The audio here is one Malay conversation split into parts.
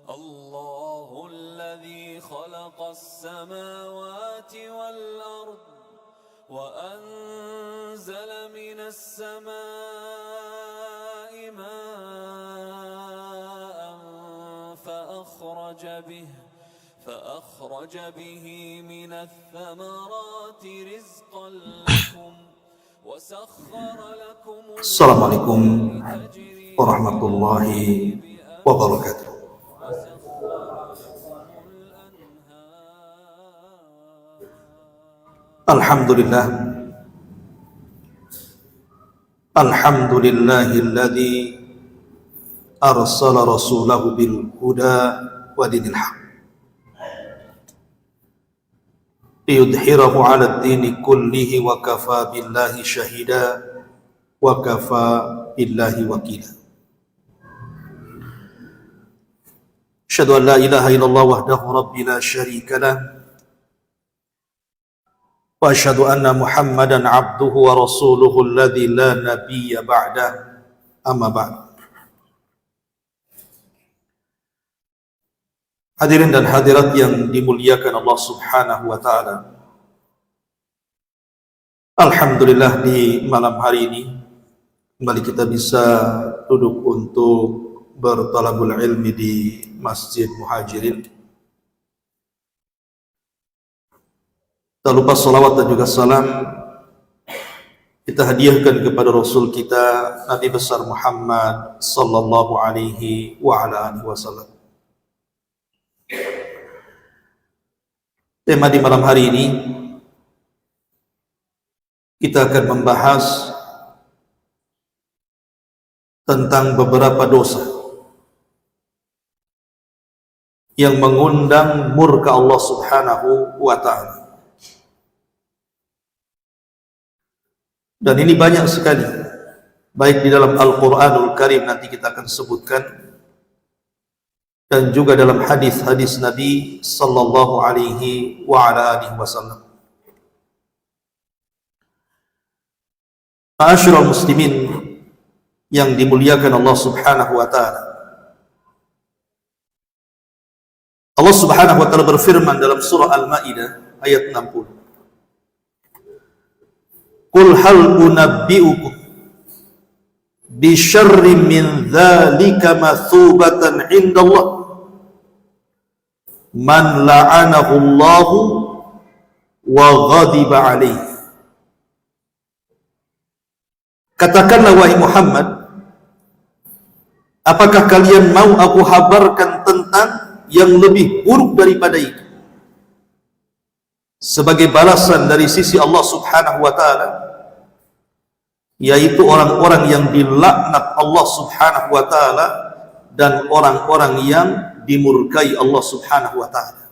الله الذي خلق السماوات والأرض وأنزل من السماء ماء فأخرج به من الثمرات رزقا لكم وسخر لكم Assalamualaikum warahmatullahi wabarakatuh. Alhamdulillah, alhamdulillahilladzi arsala rasulahu bil huda wa dinil haq liyudhhirahu 'ala ad-dini kullihi wa kafa billahi shahida wa kafa billahi wakila. Asyhadu an la ilaha illallah wahdahu rabbi la syarika lah wa asyhadu anna Muhammadan abduhu wa rasuluhu alladzi la nabiyya ba'dah, amma ba'd. Hadirin dan hadirat yang dimuliakan Allah Subhanahu wa taala. Alhamdulillah, di malam hari ini kembali kita bisa duduk untuk bertalabul ilmi di Masjid Muhajirin. Tak lupa salawat dan juga salam kita hadiahkan kepada Rasul kita Nabi besar Muhammad sallallahu alaihi wa ala alihi wasallam. Tema di malam hari ini kita akan membahas tentang beberapa dosa yang mengundang murka Allah Subhanahu wa ta'ala. Dan ini banyak sekali, baik di dalam Al-Quranul Karim nanti kita akan sebutkan, dan juga dalam hadis-hadis Nabi sallallahu alaihi wa ala alihi wasallam. Ma'asyiral muslimin yang dimuliakan Allah Subhanahu wa ta'ala. Allah Subhanahu wa ta'ala berfirman dalam surah Al-Maidah ayat 60. Qul hal unabbi'ukum bi syarrin min dzalika mathubatan 'indallah man la'anahu Allahu wa ghadiba 'alaihi. Katakanlah wahai Muhammad, apakah kalian mau aku habarkan tentang yang lebih buruk daripada itu sebagai balasan dari sisi Allah Subhanahu wa ta'ala, yaitu orang-orang yang dilaknat Allah Subhanahu wa ta'ala dan orang-orang yang dimurkai Allah Subhanahu wa ta'ala.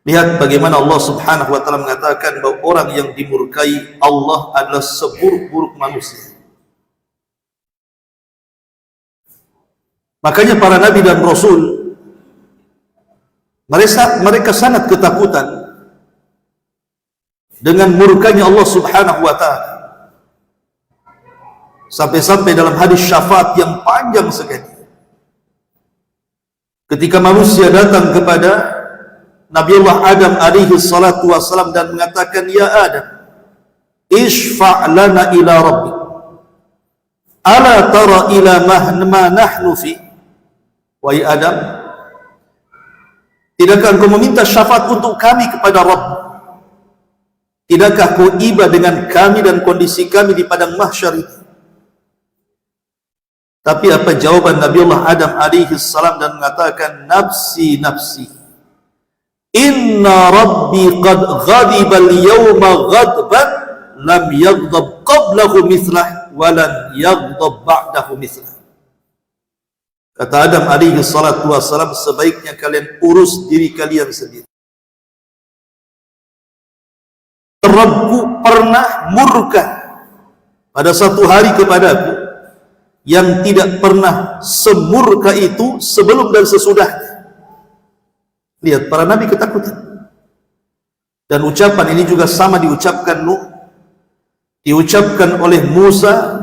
Lihat bagaimana Allah Subhanahu wa ta'ala mengatakan bahwa orang yang dimurkai Allah adalah seburuk-buruk manusia. Makanya para nabi dan rasul mereka sangat ketakutan dengan murkanya Allah Subhanahu wa ta'ala. Sampai-sampai dalam hadis syafaat yang panjang sekali, ketika manusia datang kepada Nabiullah Adam alaihi salatu wassalam dan mengatakan, ya Adam, ishfa' lana ila rabbik, ala tara ila ma nahnu fi. Wahai Adam, tidakkah engkau meminta syafaat untuk kami kepada Rabb? Tidakkah kau iba dengan kami dan kondisi kami di padang mahsyar itu? Tapi apa jawaban Nabiullah Adam alaihi salam dan mengatakan, nafsi nafsi, inna rabbi qad ghadiba al-yawma ghadban lam yaghdab qablahu mithlah wa lan yaghdab ba'dahu mithlah. Kata Adam alaihi salatu wassalam, sebaiknya kalian urus diri kalian sendiri. Rabbku pernah murka pada satu hari kepadaku yang tidak pernah semurka itu sebelum dan sesudahnya. Lihat, para nabi ketakutan. Dan ucapan ini juga sama diucapkan Nuh, diucapkan oleh Musa,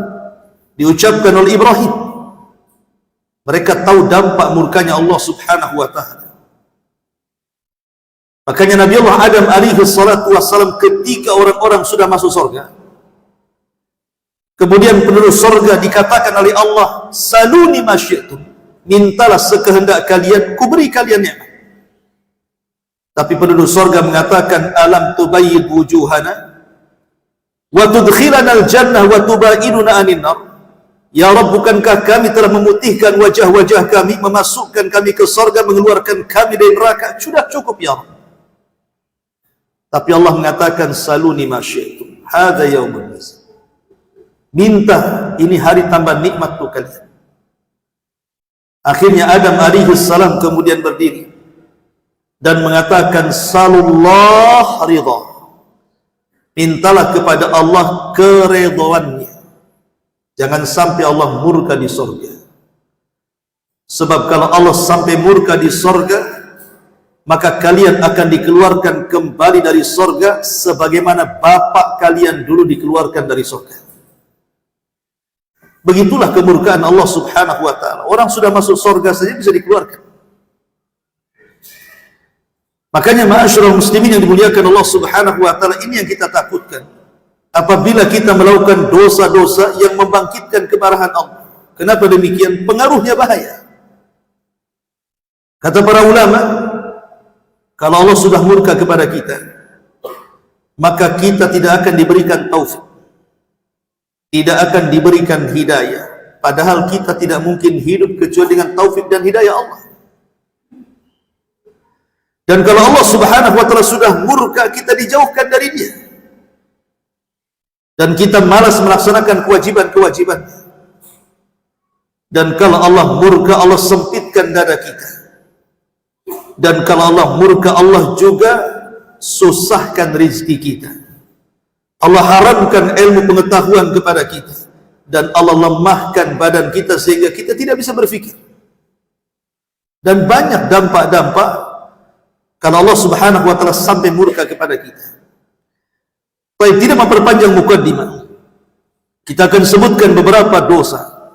diucapkan oleh Ibrahim. Mereka tahu dampak murkanya Allah subhanahu wa ta'ala. Makanya Nabi Allah Adam alaihi salatu wassalam ketika orang-orang sudah masuk surga, kemudian penduduk surga dikatakan oleh Allah, saluni ma syi'tum, mintalah sekehendak kalian, kuberi kalian nikmat. Tapi penduduk surga mengatakan, alam tubayyid wujuhana wa tudkhilana al-jannah wa tubaiduna anin nar. Ya Rabb, bukankah kami telah memutihkan wajah-wajah kami, memasukkan kami ke surga, mengeluarkan kami dari neraka? Sudah cukup ya Rabb. Tapi Allah mengatakan, saluni ma syi'tum, hadza yaumul hisab. Minta, ini hari tambah nikmat untuk kalian. Akhirnya Adam alaihi salam kemudian berdiri dan mengatakan, salullah ridha, mintalah kepada Allah keridhaannya. Jangan sampai Allah murka di surga. Sebab kalau Allah sampai murka di surga, maka kalian akan dikeluarkan kembali dari surga sebagaimana bapak kalian dulu dikeluarkan dari surga. Begitulah kemurkaan Allah subhanahu wa ta'ala. Orang sudah masuk surga saja bisa dikeluarkan. Makanya ma'asyiral muslimin yang dimuliakan Allah subhanahu wa ta'ala, ini yang kita takutkan. Apabila kita melakukan dosa-dosa yang membangkitkan kemarahan Allah. Kenapa demikian? Pengaruhnya bahaya. Kata para ulama, kalau Allah sudah murka kepada kita, maka kita tidak akan diberikan taufik, tidak akan diberikan hidayah. Padahal kita tidak mungkin hidup kecuali dengan taufik dan hidayah Allah. Dan kalau Allah subhanahu wa ta'ala sudah murka, kita dijauhkan dari Dia. Dan kita malas melaksanakan kewajiban-kewajiban. Dan kalau Allah murka, Allah sempitkan dada kita. Dan kalau Allah murka, Allah juga susahkan rezeki kita. Allah haramkan ilmu pengetahuan kepada kita. Dan Allah lemahkan badan kita sehingga kita tidak bisa berfikir. Dan banyak dampak-dampak kalau Allah subhanahu wa ta'ala sampai murka kepada kita. Baik, tidak memperpanjang mukaddimah, kita akan sebutkan beberapa dosa.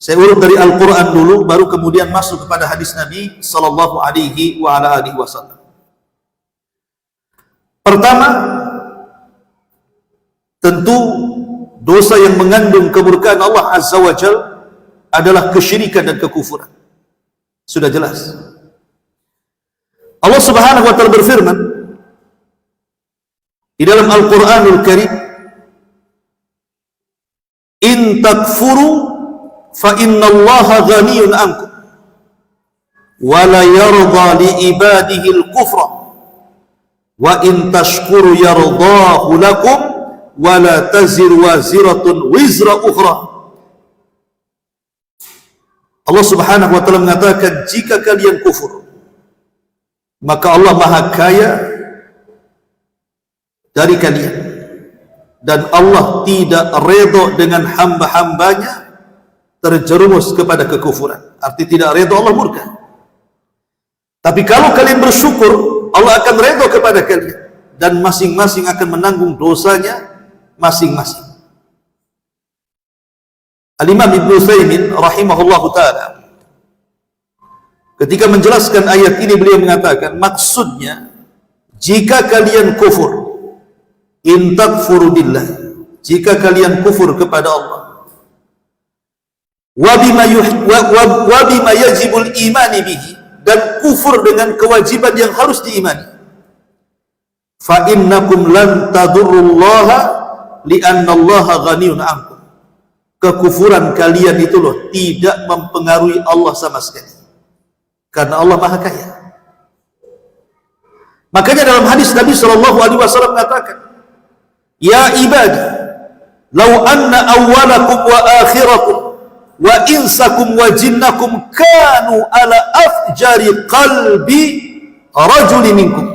Saya urut dari Al-Quran dulu, baru kemudian masuk kepada hadis Nabi sallallahu alaihi wa ala alihi wasallam. Pertama, tentu dosa yang mengandung kemurkaan Allah azza wa jal adalah kesyirikan dan kekufuran. Sudah jelas. Allah subhanahu wa ta'ala berfirman di dalam Al-Quranul Karim, in takfuru fa innallaha ghaniyun ankum wa la yarda li ibadihi al-kufra wa in tashkuru yardahu lakum wa la taziru waziratun wizra ukhra. Allah subhanahu wa ta'ala mengatakan, jika kalian kufur, maka Allah maha kaya dari kalian, dan Allah tidak redha dengan hamba-hambanya terjerumus kepada kekufuran. Arti tidak redha, Allah murka. Tapi kalau kalian bersyukur, Allah akan redha kepada kalian, dan masing-masing akan menanggung dosanya masing-masing. Al-Imam Ibn Utsaimin rahimahullahu ta'ala ketika menjelaskan ayat ini, beliau mengatakan, maksudnya, jika kalian kufur, in takfuru billah, jika kalian kufur kepada Allah, wa bima yajibul imani bihi, dan kufur dengan kewajiban yang harus diimani, fa innakum lan tadurrullaha li'anna Allaha ghaniyun ankum, kekufuran kalian itu loh tidak mempengaruhi Allah sama sekali, karena Allah maha kaya. Makanya dalam hadis Nabi SAW mengatakan, ya ibadi, law anna awwalakum wa akhirakum wa insakum wa jinnakum kanu ala afjari qalbi rajulin minkum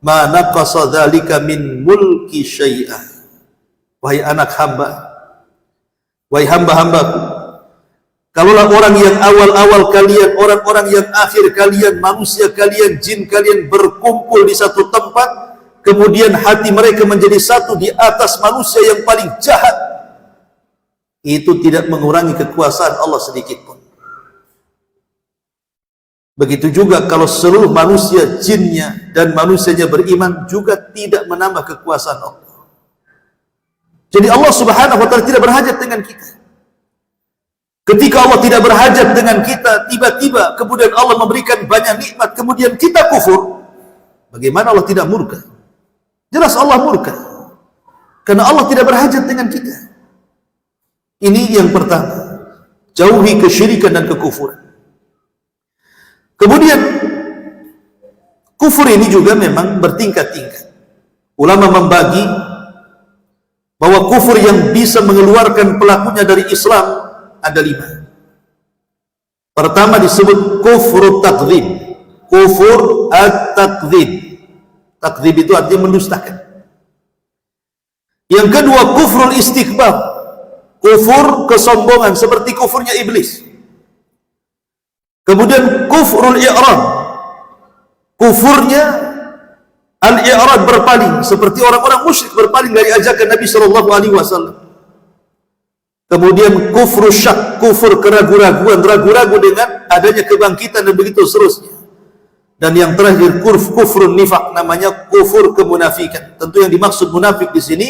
ma naqasa dhalika min mulki syai'ah. Wahai anak hamba, wahai hamba-hambaku, kalaulah orang yang awal-awal kalian, orang-orang yang akhir kalian, manusia kalian, jin kalian berkumpul di satu tempat, kemudian hati mereka menjadi satu di atas manusia yang paling jahat, itu tidak mengurangi kekuasaan Allah sedikit pun. Begitu juga kalau seluruh manusia, jinnya dan manusianya beriman, juga tidak menambah kekuasaan Allah. Jadi Allah Subhanahu wa taala tidak berhajat dengan kita. Ketika Allah tidak berhajat dengan kita, tiba-tiba kemudian Allah memberikan banyak nikmat, kemudian kita kufur, bagaimana Allah tidak murka? Jelas Allah murka, karena Allah tidak berhajat dengan kita. Ini yang pertama, jauhi kesyirikan dan kekufuran. Kemudian kufur ini juga memang bertingkat-tingkat. Ulama membagi bahwa kufur yang bisa mengeluarkan pelakunya dari Islam ada 5. Pertama disebut kufur takdzib. Kufur at-takdzib. Takdzib itu artinya mendustakan. Yang kedua kufrul istikbar. Kufur kesombongan seperti kufurnya iblis. Kemudian kufrul i'rad, kufurnya al-i'rad, berpaling seperti orang-orang musyrik berpaling dari ajakan Nabi sallallahu alaihi wasallam. Kemudian kufru syak, kufur keraguan-raguan, ragu-ragu dengan adanya kebangkitan dan begitu seterusnya. Dan yang terakhir kufrun nifaq, namanya kufur kemunafikan. Tentu yang dimaksud munafik di sini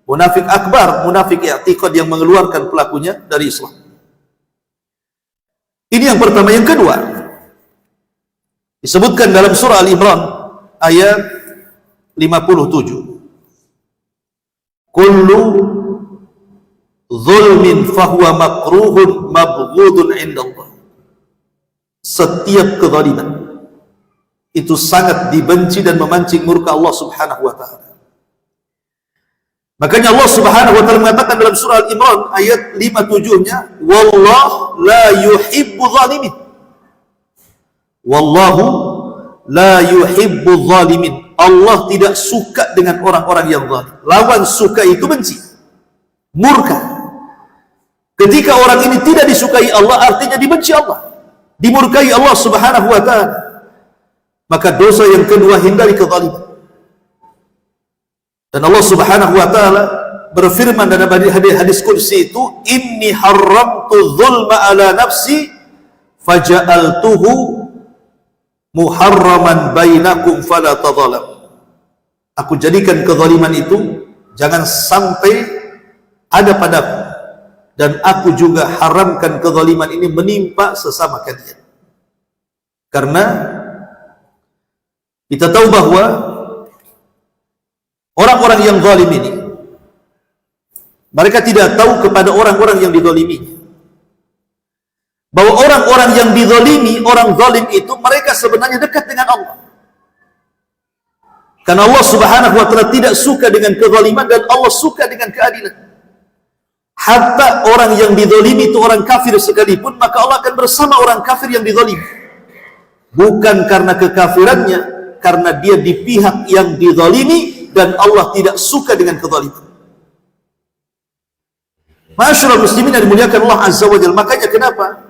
munafik akbar, munafik i'tiqad yang mengeluarkan pelakunya dari Islam. Ini yang pertama. Yang kedua disebutkan dalam surah Al-Imran ayat 57. Kullu zulmin fahuwa makruhun mabghudun indallah. Setiap kezaliman itu sangat dibenci dan memancing murka Allah Subhanahu wa taala. Makanya Allah Subhanahu wa taala mengatakan dalam surah Al-Imran ayat 57-nya, wallahu la yuhibbu zalimin. Wallahu la yuhibbu zalimin. Allah tidak suka dengan orang-orang yang zalim. Lawan suka itu benci, murka. Ketika orang ini tidak disukai Allah, artinya dibenci Allah, dimurkai Allah Subhanahu wa taala. Maka dosa yang kedua, hindari kezaliman. Dan Allah Subhanahu wa taala berfirman dalam hadis qudsi itu, inni haramtu dzulma ala nafsi faja'altuhu muharraman bainakum fala tadhalam. Aku jadikan kezaliman itu jangan sampai ada padaku, dan aku juga haramkan kezaliman ini menimpa sesama kalian. Karena kita tahu bahwa orang-orang yang zalim ini, mereka tidak tahu kepada orang-orang yang dizaliminya bahwa orang-orang yang dizalimi, orang zalim itu, mereka sebenarnya dekat dengan Allah. Karena Allah Subhanahu wa taala tidak suka dengan kezaliman dan Allah suka dengan keadilan. Hatta orang yang dizalimi itu orang kafir sekalipun, maka Allah akan bersama orang kafir yang dizalimi. Bukan karena kekafirannya, karena dia di pihak yang dizalimi, dan Allah tidak suka dengan kezaliman. Ma'asyiral muslimin yang dimuliakan Allah Azza wa Jalla. Makanya kenapa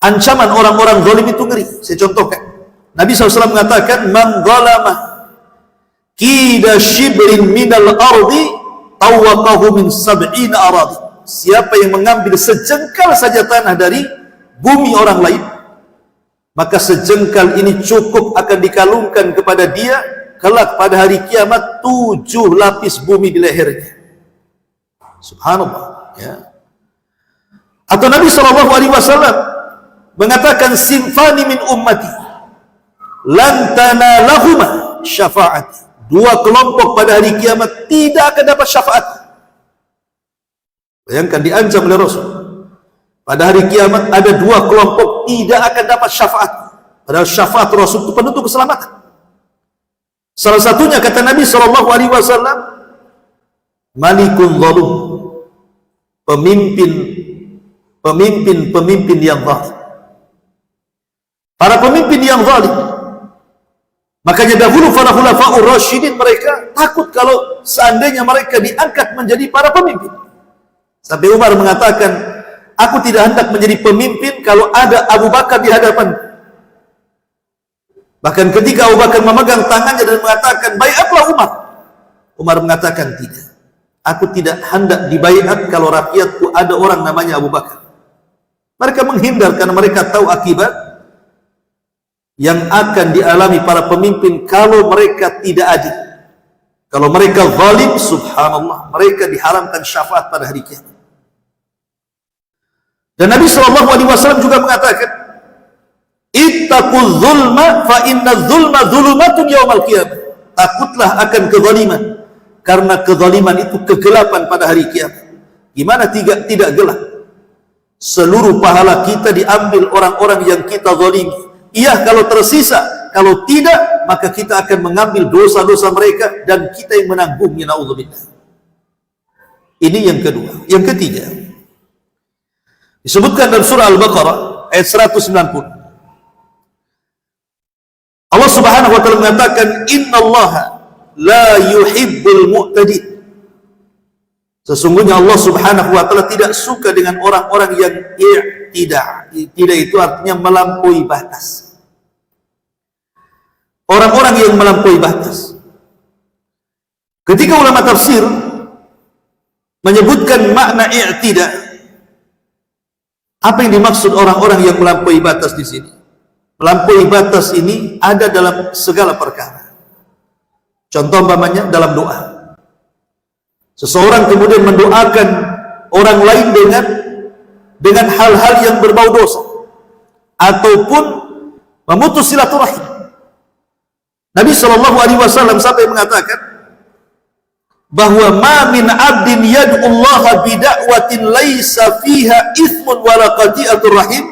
ancaman orang-orang zalim itu ngeri. Saya contohkan. Nabi SAW mengatakan, man zalama kida shibrin minal ardi tawaqahu min sab'ina aradi. Siapa yang mengambil sejengkal saja tanah dari bumi orang lain, maka sejengkal ini cukup akan dikalungkan kepada dia kelak pada hari kiamat 7 lapis bumi di lehernya. Subhanallah, ya. Atau Nabi SAW mengatakan, sinfani min ummati lan tanalahuma syafa'ati. 2 kelompok pada hari kiamat tidak akan dapat syafaat. Bayangkan, diancam oleh Rasul. Pada hari kiamat ada 2 kelompok tidak akan dapat syafaat. Padahal syafaat Rasul itu penentu keselamatan. Salah satunya kata Nabi SAW, malikun zalim, pemimpin yang zalim. Para pemimpin yang zalim. Makanya dahulu para khulafa'ur rasyidin, mereka takut kalau seandainya mereka diangkat menjadi para pemimpin. Sampai Umar mengatakan, aku tidak hendak menjadi pemimpin kalau ada Abu Bakar di hadapan. Bahkan ketika Abu Bakar memegang tangannya dan mengatakan, baiatlah Umar, Umar mengatakan, tidak, aku tidak hendak dibaiat kalau rakyatku ada orang namanya Abu Bakar. Mereka menghindar karena mereka tahu akibat yang akan dialami para pemimpin kalau mereka tidak adil. Kalau mereka zalim, subhanallah, mereka diharamkan syafaat pada hari kiamat. Dan Nabi SAW juga mengatakan, ittaqul zulma fa inna zulma zulumatun yaumal qiyamah. Takutlah akan kezaliman, karena kezaliman itu kegelapan pada hari kiamat. Gimana tidak gelap? Seluruh pahala kita diambil orang-orang yang kita zalimi. Iya kalau tersisa, kalau tidak maka kita akan mengambil dosa-dosa mereka dan kita yang menanggungnya, naudzubillah. Ini yang kedua. Yang ketiga, disebutkan dalam surah Al-Baqarah ayat 190. Allah Subhanahu wa taala mengatakan, innallaha la yuhibbul mu'tadin. Sesungguhnya Allah Subhanahu wa taala tidak suka dengan orang-orang yang i'tida. Tidak itu artinya melampaui batas. Orang-orang yang melampaui batas. Ketika ulama tafsir menyebutkan makna i'tida, apa yang dimaksud orang-orang yang melampaui batas di sini? Melampaui batas ini ada dalam segala perkara. Contoh umpamanya dalam doa. Seseorang kemudian mendoakan orang lain dengan hal-hal yang berbau dosa ataupun memutus silaturahim. Nabi SAW sampai mengatakan bahwa ma min abdin yad'ullaha bida'watin laisa fiha ithmun wala qati'atur rahim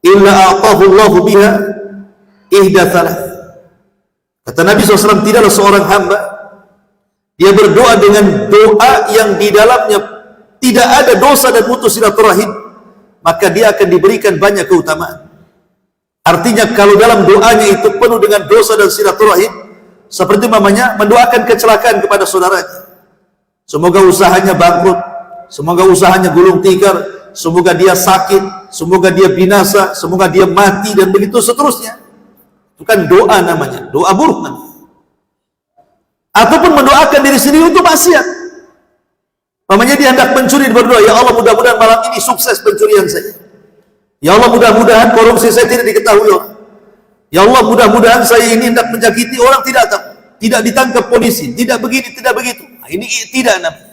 illa a'tahu Allahu biha ihda thalath. Kata Nabi SAW, tidaklah seorang hamba dia berdoa dengan doa yang di dalamnya tidak ada dosa dan putus silaturahim, maka dia akan diberikan banyak keutamaan. Artinya kalau dalam doanya itu penuh dengan dosa dan silaturahim, seperti mamanya mendoakan kecelakaan kepada saudaranya, semoga usahanya bangkrut, semoga usahanya gulung tikar, semoga dia sakit, semoga dia binasa, semoga dia mati, dan begitu seterusnya. Itu kan doa namanya, doa buruk namanya. Ataupun mendoakan diri sendiri untuk maksiat. Mamanya dia hendak mencuri, berdoa, ya Allah mudah-mudahan malam ini sukses pencurian saya. Ya Allah mudah-mudahan korupsi saya tidak diketahui orang. Ya Allah mudah-mudahan saya ini hendak menyakiti orang, tidak tahu, tidak ditangkap polisi, tidak begini, tidak begitu. Nah, ini tidak namanya.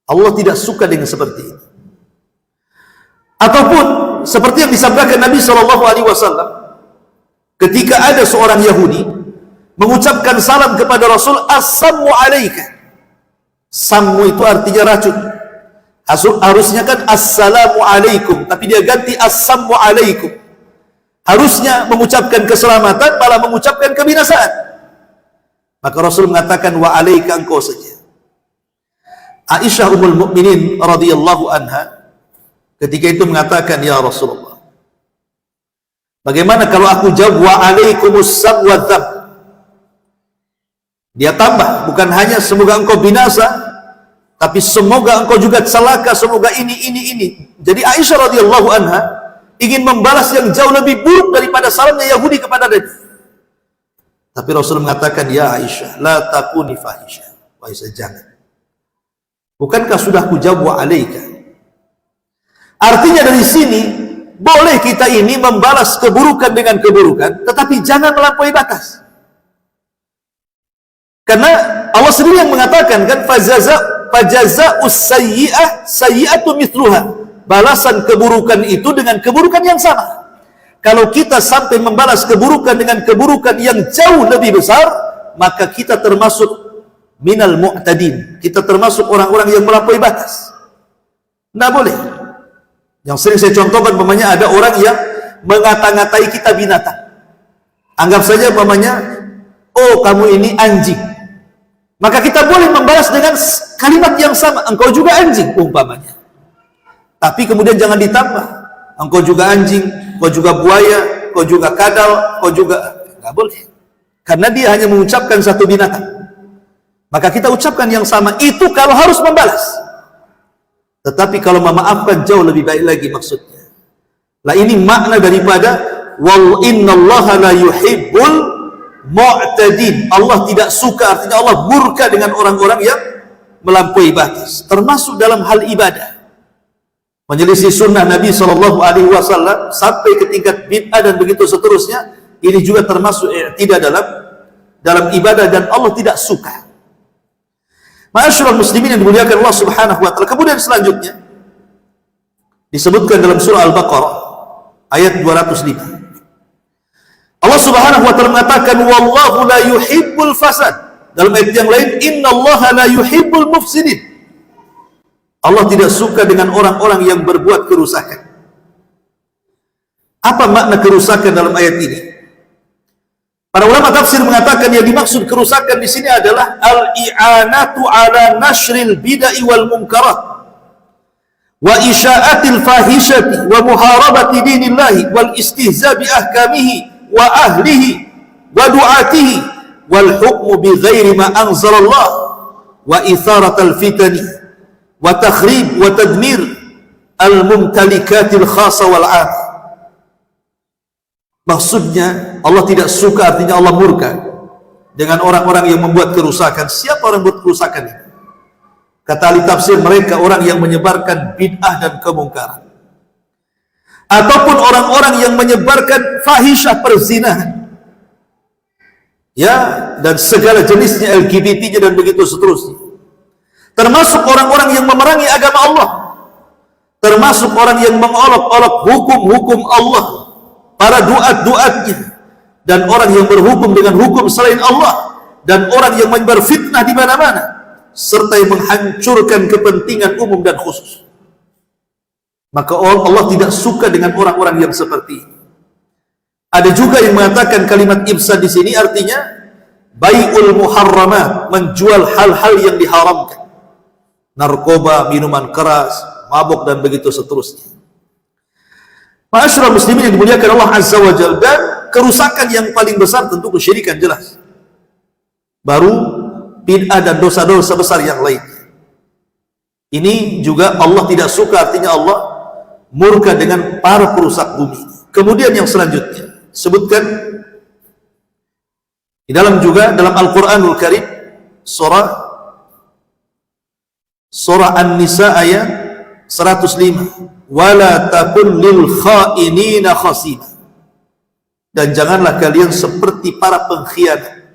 Allah tidak suka dengan seperti ini. Ataupun seperti yang disabdakan Nabi SAW, ketika ada seorang Yahudi mengucapkan salam kepada Rasul, Assalamu alaika. Sammu itu artinya racun. Harusnya kan Assalamu alaikum, tapi dia ganti Assalamu alaikum. Harusnya mengucapkan keselamatan, malah mengucapkan kebinasaan. Maka Rasul mengatakan, wa alaika, engkau saja. Aisyah ummul mukminin radhiyallahu anha ketika itu mengatakan, ya Rasulullah, bagaimana kalau aku jawab wa alaikumus sam wa dzam? Dia tambah, bukan hanya semoga engkau binasa, tapi semoga engkau juga celaka, semoga ini. Jadi Aisyah radhiyallahu anha ingin membalas yang jauh lebih buruk daripada salamnya Yahudi kepada Nabi. Tapi Rasul mengatakan, ya Aisyah, la takuni fahisha. Aisyah, jangan. Bukankah sudah ku jawab wa alaika? Artinya dari sini boleh kita ini membalas keburukan dengan keburukan, tetapi jangan melampaui batas. Karena Allah sendiri yang mengatakan kan, fajaza'us sayyi'ah sayyi'atu mithluha. Balasan keburukan itu dengan keburukan yang sama. Kalau kita sampai membalas keburukan dengan keburukan yang jauh lebih besar, maka kita termasuk minal mu'tadin. Kita termasuk orang-orang yang melampaui batas. Tidak boleh. Yang sering saya contohkan, umpamanya ada orang yang mengata-ngatai kita binatang. Anggap saja umpamanya, oh kamu ini anjing. Maka kita boleh membalas dengan kalimat yang sama, engkau juga anjing umpamanya. Tapi kemudian jangan ditambah, engkau juga anjing, engkau juga buaya, engkau juga kadal, engkau juga, nggak boleh. Karena dia hanya mengucapkan satu binatang. Maka kita ucapkan yang sama, itu kalau harus membalas. Tetapi kalau memaafkan jauh lebih baik lagi maksudnya. Lah ini makna daripada wal innallaha la yuhibbul mu'tadin. Allah tidak suka, artinya Allah murka dengan orang-orang yang melampaui batas, termasuk dalam hal ibadah. Menyelisih sunnah Nabi SAW sampai ke tingkat bid'ah dan begitu seterusnya, Ini juga termasuk tidak dalam ibadah dan Allah tidak suka. Ma'asyiral muslimin yang dimuliakan Allah Subhanahu wa taala. Kemudian selanjutnya disebutkan dalam surah Al-Baqarah ayat 205. Allah Subhanahu wa taala mengatakan wallahu la yuhibbul fasad. Dalam ayat yang lain innallaha la yuhibbul mufsidin. Allah tidak suka dengan orang-orang yang berbuat kerusakan. Apa makna kerusakan dalam ayat ini? Para ulama tafsir mengatakan yang dimaksud kerusakan di sini adalah al-i'anatu ala nashril bid'ah wal munkarat wa isya'atil fahishati wa muharabati dinillahi wal istihza bi ahkamihi wa ahlihi wa du'atihi wal hukmu bi ghairi ma anzalallah wa itharatal fitani wa takhrib wa tadmir al mumtalikatil khassa wal 'am. Maksudnya Allah tidak suka, artinya Allah murka dengan orang-orang yang membuat kerusakan. Siapa orang yang membuat kerusakan ini? Kata ahli tafsir, mereka orang yang menyebarkan bid'ah dan kemungkaran, ataupun orang-orang yang menyebarkan fahisyah perzinahan, ya, dan segala jenisnya LGBT-nya dan begitu seterusnya. Termasuk orang-orang yang memerangi agama Allah, termasuk orang yang mengolok-olok hukum-hukum Allah, para duat-duatnya, dan orang yang berhukum dengan hukum selain Allah, dan orang yang menyebar fitnah di mana-mana, serta yang menghancurkan kepentingan umum dan khusus. Maka Allah tidak suka dengan orang-orang yang seperti ini. Ada juga yang mengatakan kalimat ifsad di sini artinya bai'ul muharramat, menjual hal-hal yang diharamkan, narkoba, minuman keras, mabuk dan begitu seterusnya. Ma'asyiral muslimin yang dimuliakan Allah Azza wa Jalla, dan kerusakan yang paling besar tentu kesyirikan, jelas. Baru bid'ah dan dosa-dosa besar yang lain. Ini juga Allah tidak suka, artinya Allah murka dengan para perusak bumi. Kemudian yang selanjutnya sebutkan di dalam juga dalam Al-Qur'anul Karim surah An-Nisa ayat 105. Wala takun lil kha'inina khasina. Dan janganlah kalian seperti para pengkhianat.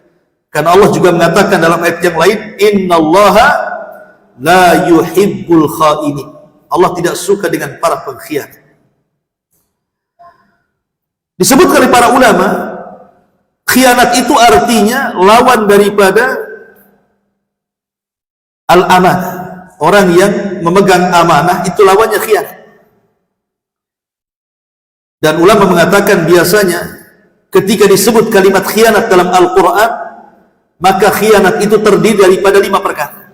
Karena Allah juga mengatakan dalam ayat yang lain, innallaha la yuhibbul kha'inin. Allah tidak suka dengan para pengkhianat. Disebutkan oleh para ulama, khianat itu artinya lawan daripada al-amanah. Orang yang memegang amanah itu lawannya khianat. Dan ulama mengatakan biasanya ketika disebut kalimat khianat dalam Al-Quran, maka khianat itu terdiri daripada 5 perkara.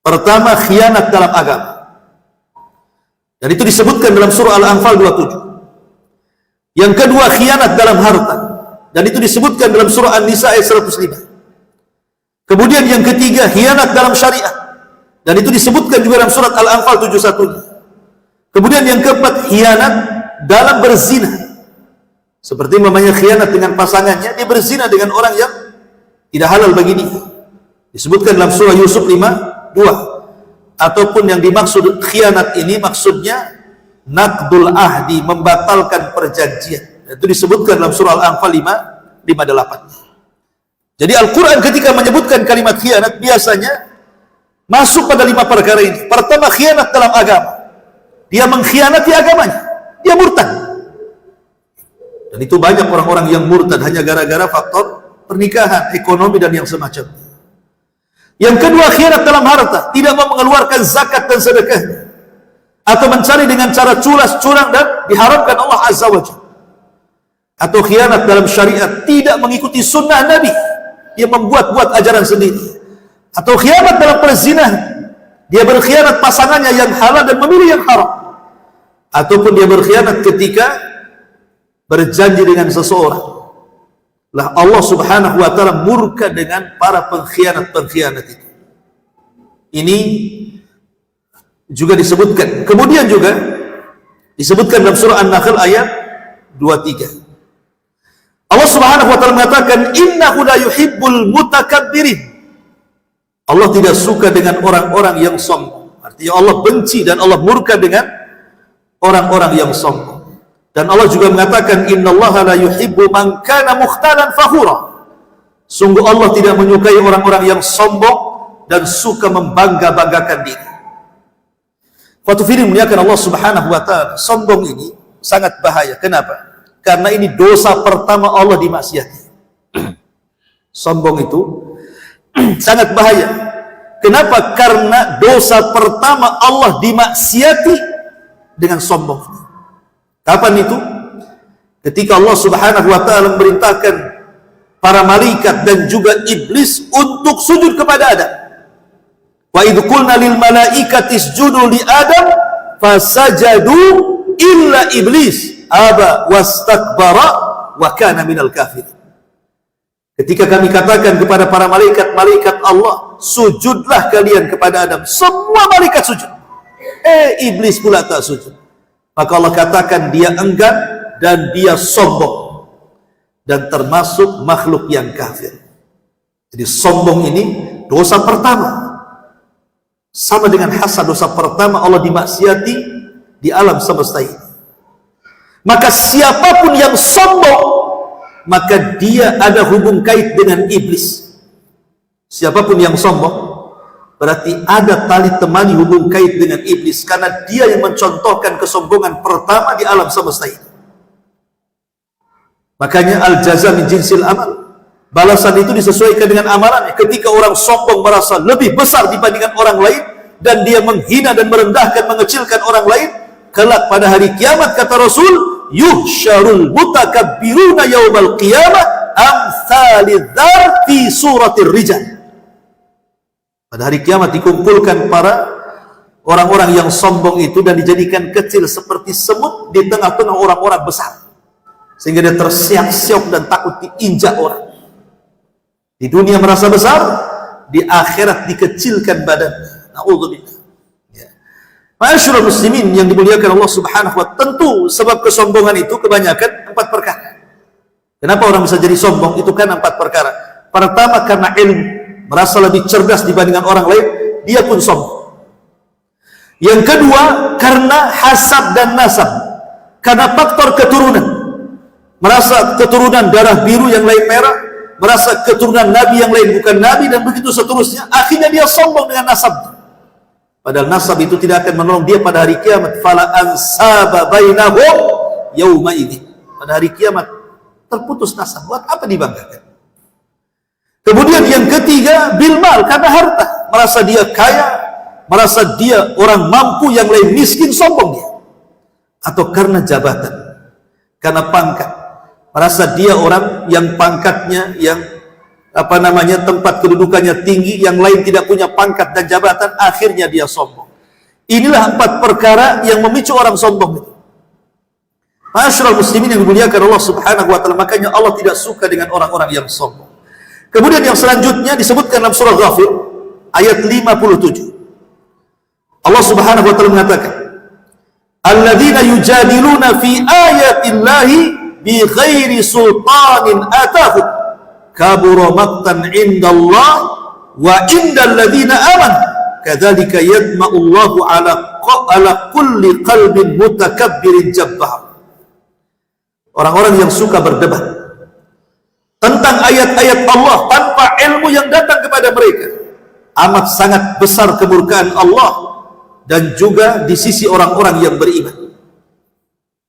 Pertama, khianat dalam agama. Dan itu disebutkan dalam surah Al-Anfal 27. Yang kedua, khianat dalam harta. Dan itu disebutkan dalam surah An-Nisa ayat 105. Kemudian yang ketiga, khianat dalam syariat. Dan itu disebutkan juga dalam surat Al-Anfal 71. Kemudian yang keempat, khianat dalam berzina. Seperti mamanya khianat dengan pasangannya, dia berzina dengan orang yang tidak halal bagi dia. Disebutkan dalam surah Yusuf 5:2. Ataupun yang dimaksud khianat ini maksudnya naqdul ahdi, membatalkan perjanjian. Itu disebutkan dalam surah Al-Anfal 5:8. Jadi Al-Quran ketika menyebutkan kalimat khianat biasanya masuk pada 5 perkara ini. Pertama, khianat dalam agama. Dia mengkhianati agamanya, dia murtad. Dan itu banyak orang-orang yang murtad hanya gara-gara faktor pernikahan, ekonomi dan yang semacamnya. Yang kedua, khianat dalam harta, tidak mau mengeluarkan zakat dan sedekah, atau mencari dengan cara culas, curang dan diharamkan Allah Azza wa Jalla. Atau khianat dalam syariat, tidak mengikuti sunnah Nabi, dia membuat-buat ajaran sendiri. Atau khianat dalam perzinahan, dia berkhianat pasangannya yang halal dan memilih yang haram. Ataupun dia berkhianat ketika berjanji dengan seseorang. Lah Allah Subhanahu wa taala murka dengan para pengkhianat-pengkhianat itu. Ini juga disebutkan. Kemudian juga disebutkan dalam surah An-Nahl ayat 23. Allah Subhanahu wa taala mengatakan innahu la yuhibbul mutakabbirin. Allah tidak suka dengan orang-orang yang sombong. Artinya Allah benci dan Allah murka dengan orang-orang yang sombong. Dan Allah juga mengatakan, innallaha la yuhibbu man kana mukhtalan fakhura. Sungguh Allah tidak menyukai orang-orang yang sombong dan suka membangga-banggakan diri. Waktu film muliakan Allah Subhanahu wa taala, sombong ini sangat bahaya. Kenapa? Karena ini dosa pertama Allah dimaksiati. Sombong itu sangat bahaya. Kenapa? Karena dosa pertama Allah dimaksiati dengan sombong. Kapan itu? Ketika Allah Subhanahu wa taala memerintahkan para malaikat dan juga iblis untuk sujud kepada Adam. Wa idh qulna lil malaikati isjudu li Adam fasajadu illa iblis aba wastakbara wa kana minal kafirin. Ketika kami katakan kepada para malaikat, malaikat Allah, sujudlah kalian kepada Adam. Semua malaikat sujud. Iblis pula tak sujud. Maka Allah katakan dia enggan dan dia sombong dan termasuk makhluk yang kafir. Jadi sombong ini dosa pertama, sama dengan hasad, dosa pertama Allah dimaksiati di alam semesta ini. Maka siapapun yang sombong, maka dia ada hubung kait dengan iblis. Siapapun yang sombong berarti ada tali temani hubung kait dengan iblis, karena dia yang mencontohkan kesombongan pertama di alam semesta ini. Makanya al-jaza min jinsil amal, balasan itu disesuaikan dengan amalannya. Ketika orang sombong merasa lebih besar dibandingkan orang lain, dan dia menghina dan merendahkan, mengecilkan orang lain, kelak pada hari kiamat kata Rasul, yuhsyarul mutakabbiruna yaumal qiyamah amsalidz-dzar fi suratir rijal. Pada hari kiamat dikumpulkan para orang-orang yang sombong itu dan dijadikan kecil seperti semut di tengah-tengah orang-orang besar, sehingga dia tersiak-siok dan takut diinjak orang. Di dunia merasa besar, di akhirat dikecilkan badan. Na'udzubillah. Ya. Ma'asyiral muslimin yang dimuliakan Allah Subhanahu wa taala, tentu sebab kesombongan itu kebanyakan 4 perkara. Kenapa orang bisa jadi sombong? Itu kan 4 perkara. Pertama, karena ilmu, merasa lebih cerdas dibandingkan orang lain, dia pun sombong. Yang kedua, karena hasad dan nasab, karena faktor keturunan, merasa keturunan darah biru yang lain merah, merasa keturunan nabi yang lain bukan nabi, dan begitu seterusnya. Akhirnya dia sombong dengan nasab. Padahal nasab itu tidak akan menolong dia pada hari kiamat. Fala ansaba bainahum yauma idzin. Pada hari kiamat terputus nasab. Buat apa dibanggakan? Kemudian yang ketiga, bilmal, karena harta, merasa dia kaya, merasa dia orang mampu, yang lain miskin, sombong dia. Atau karena jabatan, karena pangkat, merasa dia orang yang pangkatnya, yang tempat kedudukannya tinggi, yang lain tidak punya pangkat dan jabatan, akhirnya dia sombong. Inilah 4 perkara yang memicu orang sombong itu. Ma'asyiral muslimin yang dimuliakan Allah Subhanahu wa taala, makanya Allah tidak suka dengan orang-orang yang sombong. Kemudian yang selanjutnya disebutkan dalam surah Ghafir ayat 57. Allah Subhanahu wa taala mengatakan, alladzina yujadiluna fi ayatillahi bighairi sultanin atahum kabura maqtan indallah wa indal ladzina amanu kadzalika yatma'u Allahu ala kulli qalbin mutakabbirin jabbar. Orang-orang yang suka berdebat tentang ayat-ayat Allah tanpa ilmu yang datang kepada mereka, amat sangat besar kemurkaan Allah dan juga di sisi orang-orang yang beriman.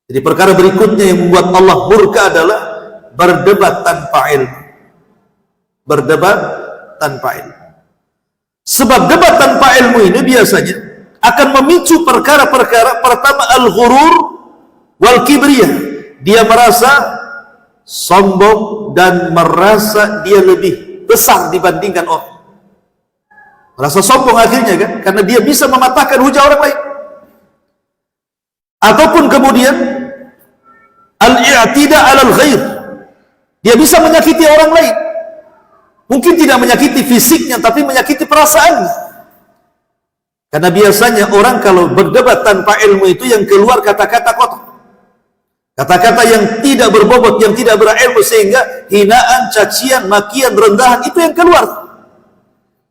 Jadi perkara berikutnya yang membuat Allah murka adalah berdebat tanpa ilmu. Berdebat tanpa ilmu. Sebab debat tanpa ilmu ini biasanya akan memicu perkara-perkara, pertama al-ghurur wal kibriyah. Dia merasa sombong dan merasa dia lebih besar dibandingkan orang. Merasa sombong akhirnya kan, karena dia bisa mematahkan hujah orang lain. Ataupun kemudian al-i'tida 'alal ghair. Dia bisa menyakiti orang lain. Mungkin tidak menyakiti fisiknya, tapi menyakiti perasaannya. Karena biasanya orang kalau berdebat tanpa ilmu itu yang keluar kata-kata kotor. Kata-kata yang tidak berbobot, yang tidak berilmu, sehingga hinaan, cacian, makian, rendahan itu yang keluar.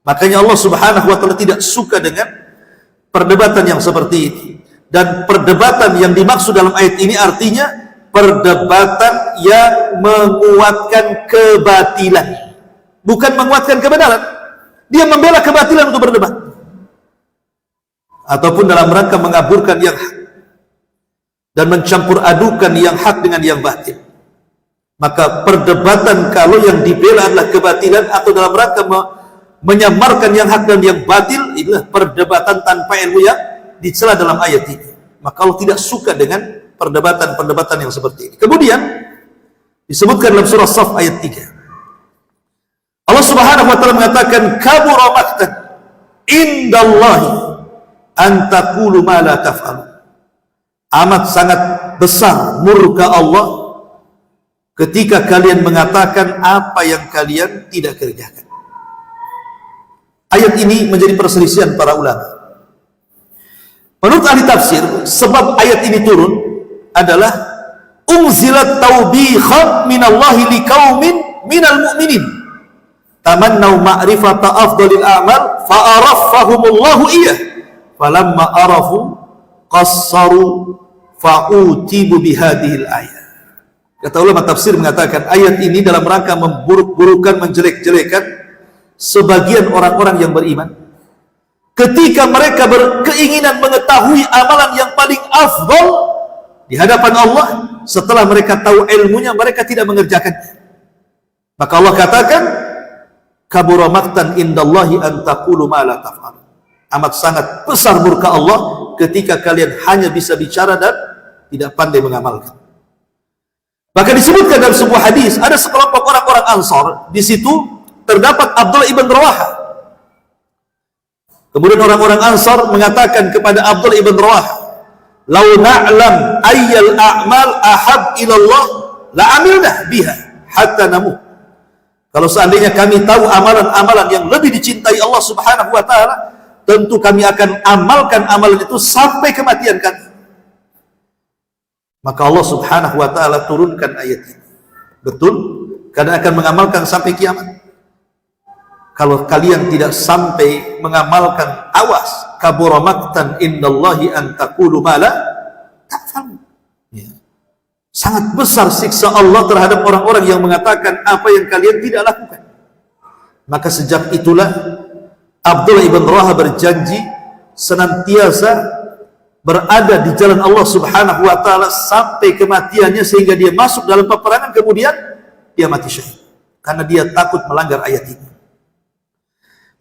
Makanya Allah Subhanahu wa taala tidak suka dengan perdebatan yang seperti ini. Dan perdebatan yang dimaksud dalam ayat ini artinya perdebatan yang menguatkan kebatilan, bukan menguatkan kebenaran. Dia membela kebatilan untuk berdebat, ataupun dalam rangka mengaburkan yang hak dan mencampur adukan yang hak dengan yang batil. Maka perdebatan kalau yang dibela adalah kebatilan atau dalam rangka menyamarkan yang hak dan yang batil, inilah perdebatan tanpa ilmu yang dicela dalam ayat ini. Maka Allah tidak suka dengan perdebatan-perdebatan yang seperti ini. Kemudian disebutkan dalam surah Shaf ayat 3, Allah Subhanahu wa taala mengatakan, kabura maqtan indallahi an taqulu ma la taf'alun. Amat sangat besar murka Allah ketika kalian mengatakan apa yang kalian tidak kerjakan. Ayat ini menjadi perselisihan para ulama. Menurut ahli tafsir, sebab ayat ini turun adalah unzilat taubikhan minallahi liqaumin minal mu'minin tamannau ma'rifata afdalil a'mal fa'arafahumullahu iyyah falamma arafu qassaru fa'utibu bihadihil ayat. Kata ulama tafsir mengatakan ayat ini dalam rangka memburuk-burukan, menjelek-jelekan sebagian orang-orang yang beriman ketika mereka berkeinginan mengetahui amalan yang paling afdal di hadapan Allah. Setelah mereka tahu ilmunya, mereka tidak mengerjakannya. Maka Allah katakan, kabura maqtan indallahi an taqulu ma la taf'alun. Amat sangat besar murka Allah ketika kalian hanya bisa bicara dan tidak pandai mengamalkan. Maka disebutkan dalam sebuah hadis, ada sekelompok orang-orang Ansar, di situ terdapat Abdullah ibn Rawaha. Kemudian orang-orang Ansar mengatakan kepada Abdullah ibn Rawaha, "Lau na'lam ayyal a'mal ahab ilallah la amilna biha hatta namut." Kalau seandainya kami tahu amalan-amalan yang lebih dicintai Allah Subhanahu wa taala, tentu kami akan amalkan amalan itu sampai kematian kami. Maka Allah Subhanahu wa taala turunkan ayat ini. Betul, kalian akan mengamalkan sampai kiamat. Kalau kalian tidak sampai mengamalkan, awas, kabura maqtan indallahi an taqulu ma la ta'falun. Ya. Sangat besar siksa Allah terhadap orang-orang yang mengatakan apa yang kalian tidak lakukan. Maka sejak itulah Abdullah ibn Rawaha berjanji senantiasa berada di jalan Allah Subhanahu wa taala sampai kematiannya, sehingga dia masuk dalam peperangan kemudian dia mati syahid karena dia takut melanggar ayat ini.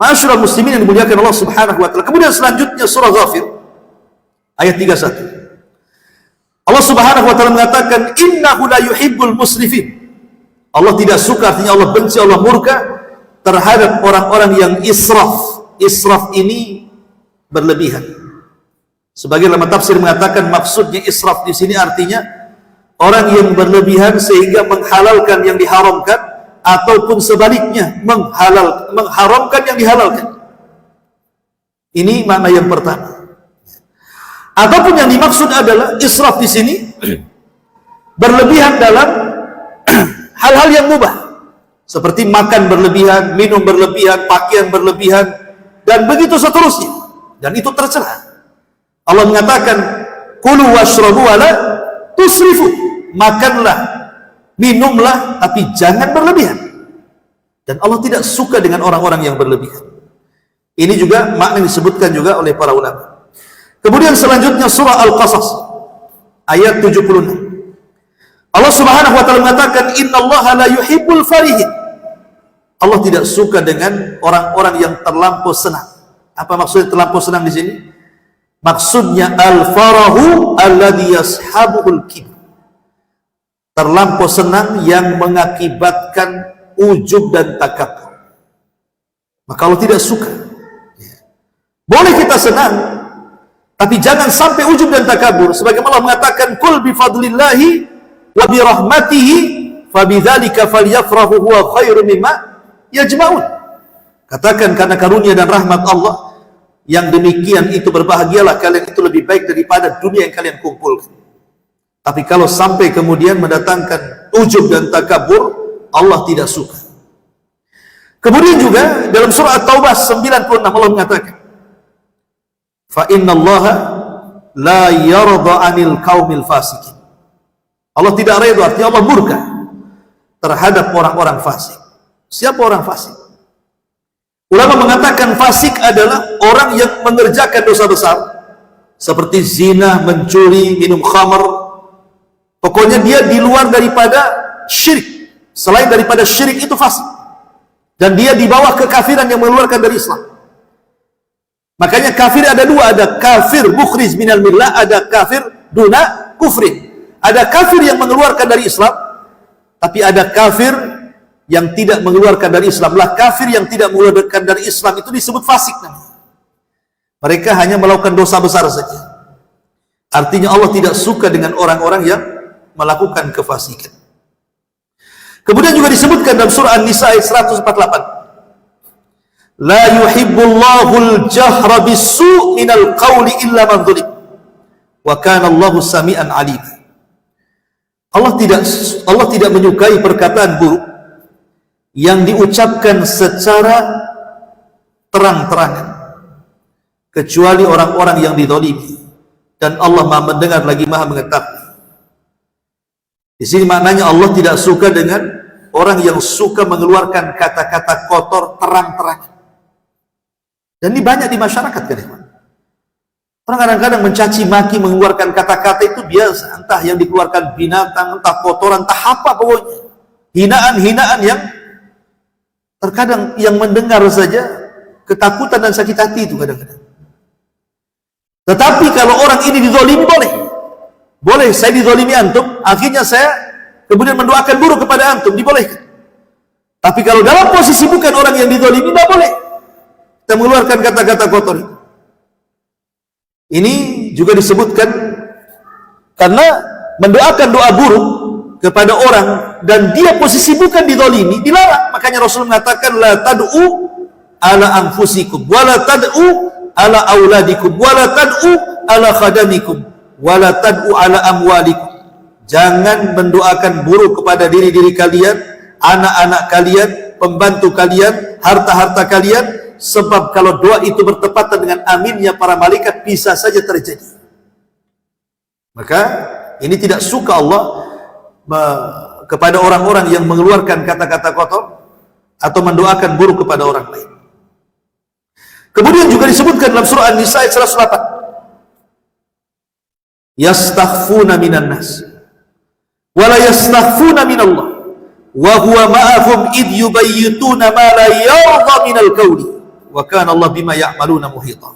Ma'asyiral muslimin yang dimuliakan Allah Subhanahu wa taala. Kemudian selanjutnya surah Ghafir ayat 31. Allah Subhanahu wa taala mengatakan, innahu la yuhibbul musrifin. Allah tidak suka, artinya Allah benci, Allah murka terhadap orang-orang yang israf. Israf ini berlebihan. Sebagian ulama tafsir mengatakan maksudnya israf di sini artinya orang yang berlebihan sehingga menghalalkan yang diharamkan, ataupun sebaliknya mengharamkan yang dihalalkan. Ini makna yang pertama. Ataupun yang dimaksud adalah israf di sini berlebihan dalam hal-hal yang mubah, seperti makan berlebihan, minum berlebihan, pakaian berlebihan, dan begitu seterusnya. Dan itu tercela. Allah mengatakan, kulu washrabu wala tusrifu. Makanlah, minumlah, tapi jangan berlebihan. Dan Allah tidak suka dengan orang-orang yang berlebihan. Ini juga makna yang disebutkan juga oleh para ulama. Kemudian selanjutnya surah Al-Qasas ayat 76. Allah Subhanahu wa taala mengatakan, innallaha la yuhibbul farihin. Allah tidak suka dengan orang-orang yang terlampau senang. Apa maksudnya terlampau senang di sini? Maksudnya al-farahu alladhi yashabuhul kibr. Terlampau senang yang mengakibatkan ujub dan takabur. Maka Allah tidak suka. Boleh kita senang, tapi jangan sampai ujub dan takabur. Sebagaimana Allah mengatakan, kul bi fadlillahi wa bi rahmatihi fabidzalika falyafrahu huwa khairum mimma yajma'un. Katakan karena karunia dan rahmat Allah, yang demikian itu berbahagialah kalian, itu lebih baik daripada dunia yang kalian kumpulkan. Tapi kalau sampai kemudian mendatangkan ujub dan takabur, Allah tidak suka. Kemudian juga dalam surah At-Taubah 96 Allah mengatakan, fa innallaha la yarda 'anil qaumil fasikin. Allah tidak redha, artinya Allah murka terhadap orang-orang fasik. Siapa orang fasik? Ulama mengatakan fasik adalah orang yang mengerjakan dosa besar seperti zina, mencuri, minum khamar. Pokoknya dia di luar daripada syirik. Selain daripada syirik itu fasik. Dan dia di bawah kekafiran yang mengeluarkan dari Islam. Makanya kafir ada dua, ada kafir mukhrij minal millah, ada kafir duna kufrin. Ada kafir yang mengeluarkan dari Islam, tapi ada kafir yang tidak mengeluarkan dari Islam. Lah kafir yang tidak mengeluarkan dari Islam itu disebut fasik namanya. Mereka hanya melakukan dosa besar saja. Artinya Allah tidak suka dengan orang-orang yang melakukan kefasikan. Kemudian juga disebutkan dalam surah An-Nisa ayat 148. La yuhibbullahu al-jahra bis-su' minal qawli illa man dhulim. Wa kana Allahu sami'an 'alim. Allah tidak menyukai perkataan buruk yang diucapkan secara terang-terangan kecuali orang-orang yang dizalimi, dan Allah Maha mendengar lagi Maha mengetahui. Di sini maknanya Allah tidak suka dengan orang yang suka mengeluarkan kata-kata kotor terang-terangan. Dan ini banyak di masyarakat kan, teman. Orang kadang-kadang mencaci maki, mengeluarkan kata-kata itu biasa, entah yang dikeluarkan binatang, entah kotoran, entah apa pokoknya. Hinaan-hinaan yang terkadang yang mendengar saja ketakutan dan sakit hati itu kadang-kadang. Tetapi kalau orang ini dizalimi boleh saya dizalimi antum, akhirnya saya kemudian mendoakan buruk kepada antum, dibolehkan. Tapi kalau dalam posisi bukan orang yang dizalimi, tidak boleh kita mengeluarkan kata-kata kotor itu. Ini juga disebutkan karena mendoakan doa buruk kepada orang dan dia posisi bukan dizalimi dilarang. Makanya Rasul mengatakan la tad'u ala anfusikum wa la tad'u ala auladikum wa la tad'u ala khadamikum wa la tad'u ala amwalikum. Jangan mendoakan buruk kepada diri-diri kalian, anak-anak kalian, pembantu kalian, harta-harta kalian, sebab kalau doa itu bertepatan dengan aminnya para malaikat bisa saja terjadi. Maka ini tidak suka Allah kepada orang-orang yang mengeluarkan kata-kata kotor atau mendoakan buruk kepada orang lain. Kemudian juga disebutkan dalam surah An-Nisa ayat 108. Yastakhfuna minan nas wa la yastakhfuna minallah wa huwa ma'ahum id yubayyituna ma la yarda minal qawli wa kana Allah bima ya'maluna muhita.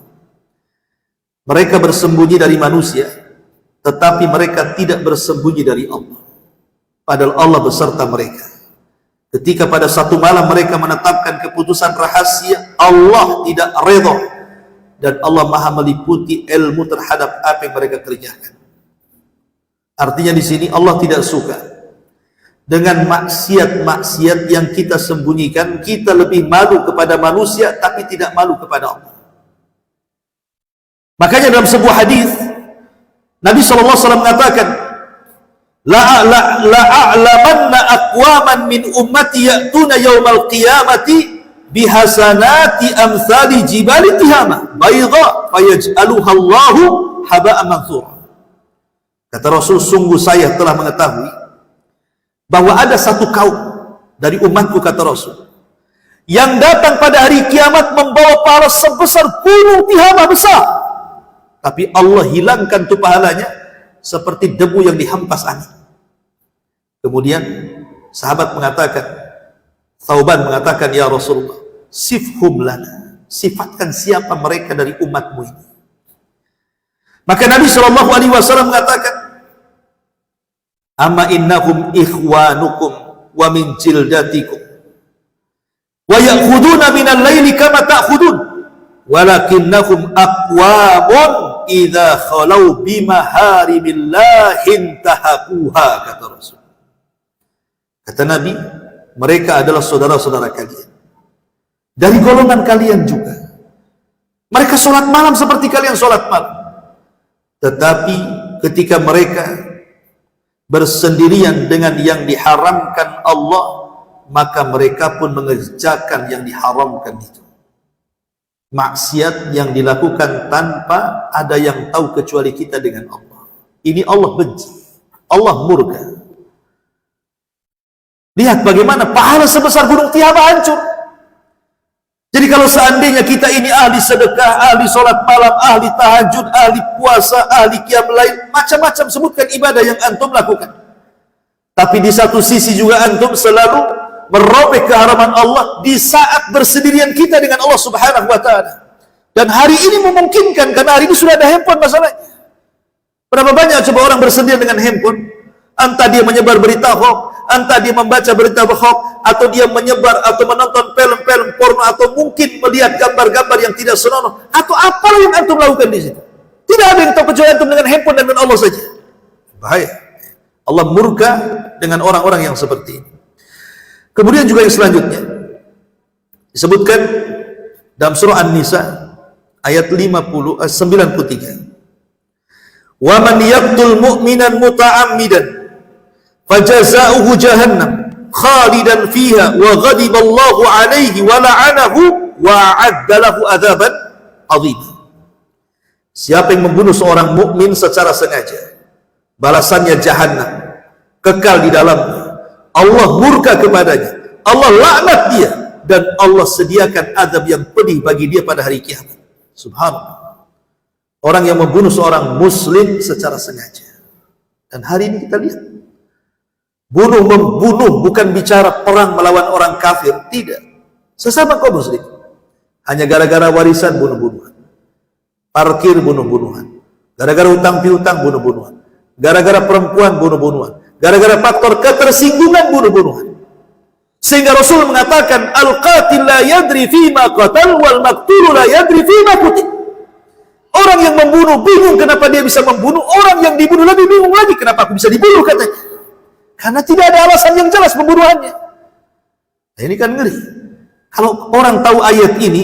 Mereka bersembunyi dari manusia, tetapi mereka tidak bersembunyi dari Allah. Padahal Allah beserta mereka. Ketika pada satu malam mereka menetapkan keputusan rahasia, Allah tidak redha, dan Allah Maha meliputi ilmu terhadap apa yang mereka kerjakan. Artinya di sini Allah tidak suka dengan maksiat-maksiat yang kita sembunyikan. Kita lebih malu kepada manusia tapi tidak malu kepada Allah. Makanya dalam sebuah hadis Nabi SAW mengatakan, la a'lamanna aqwaman min ummati ya'tuna yawmal qiyamati bihasanati amsali jibali tihama bayda fayaj'aluha Allahu haba'an mansura. Kata Rasul, sungguh saya telah mengetahui bahwa ada satu kaum dari umatku, kata Rasul, yang datang pada hari kiamat membawa pahala sebesar gunung Tihama besar, tapi Allah hilangkan tu pahalanya seperti debu yang dihempas angin. Kemudian sahabat mengatakan, Thauban mengatakan, ya Rasulullah, sifhum lana, sifatkan siapa mereka dari umatmu ini. Maka Nabi SAW mengatakan, amma innahum ikhwanukum wa min jildatikum wa ya'khuduna minal laili kama ta'khudun walakinnahum aqwamun idza khalau bimaharimillahi intahaquha, kata Rasul. Kata Nabi, mereka adalah saudara-saudara kalian, dari golongan kalian juga. Mereka sholat malam seperti kalian sholat malam, tetapi ketika mereka bersendirian dengan yang diharamkan Allah, maka mereka pun mengerjakan yang diharamkan itu. Maksiat yang dilakukan tanpa ada yang tahu kecuali kita dengan Allah. Ini Allah benci. Allah murka. Lihat bagaimana pahala sebesar gunung Tiaba hancur. Jadi kalau seandainya kita ini ahli sedekah, ahli sholat malam, ahli tahajud, ahli puasa, ahli qiyam lail, macam-macam sebutkan ibadah yang antum lakukan. Tapi di satu sisi juga antum selalu merobek keharaman Allah di saat bersendirian kita dengan Allah Subhanahu wa ta'ala. Dan hari ini memungkinkan karena hari ini sudah ada handphone masalahnya. Berapa banyak coba orang bersendirian dengan handphone? Entah dia menyebar berita hoax, entah dia membaca berita hoax, atau dia menyebar atau menonton film-film porno, atau mungkin melihat gambar-gambar yang tidak senonoh, atau apa yang antum lakukan di situ. Tidak ada yang tahu kecuali antum dengan handphone dan dengan Allah saja. Bahaya. Allah murka dengan orang-orang yang seperti ini. Kemudian juga yang selanjutnya disebutkan dalam surah An-Nisa ayat 93. Wa man yaqtul mu'minan muta'ammidan fajaza'uhu jahannam khalidan fiha wa ghadiba Allahu alaihi wa la'anahu wa a'adda lahu adzaban 'adzim. Siapa yang membunuh seorang mukmin secara sengaja, balasannya jahannam, kekal di dalamnya. Allah murka kepadanya, Allah laknat dia, dan Allah sediakan azab yang pedih bagi dia pada hari kiamat. Subhanallah. Orang yang membunuh seorang muslim secara sengaja. Dan hari ini kita lihat, membunuh bukan bicara perang melawan orang kafir, tidak. Sesama kaum muslim. Hanya gara-gara warisan bunuh-bunuhan. Parkir bunuh-bunuhan. Gara-gara utang piutang bunuh-bunuhan. Gara-gara perempuan bunuh-bunuhan. Gara-gara faktor ketersinggungan bunuh-bunuhan. Sehingga Rasul mengatakan, al-qatil la yadri fima qatal wal maqtul la yadri fima qutil. Orang yang membunuh bingung kenapa dia bisa membunuh, orang yang dibunuh lebih bingung lagi kenapa aku bisa dibunuh, katanya. Karena tidak ada alasan yang jelas pembunuhannya. Nah, ini kan ngeri. Kalau orang tahu ayat ini,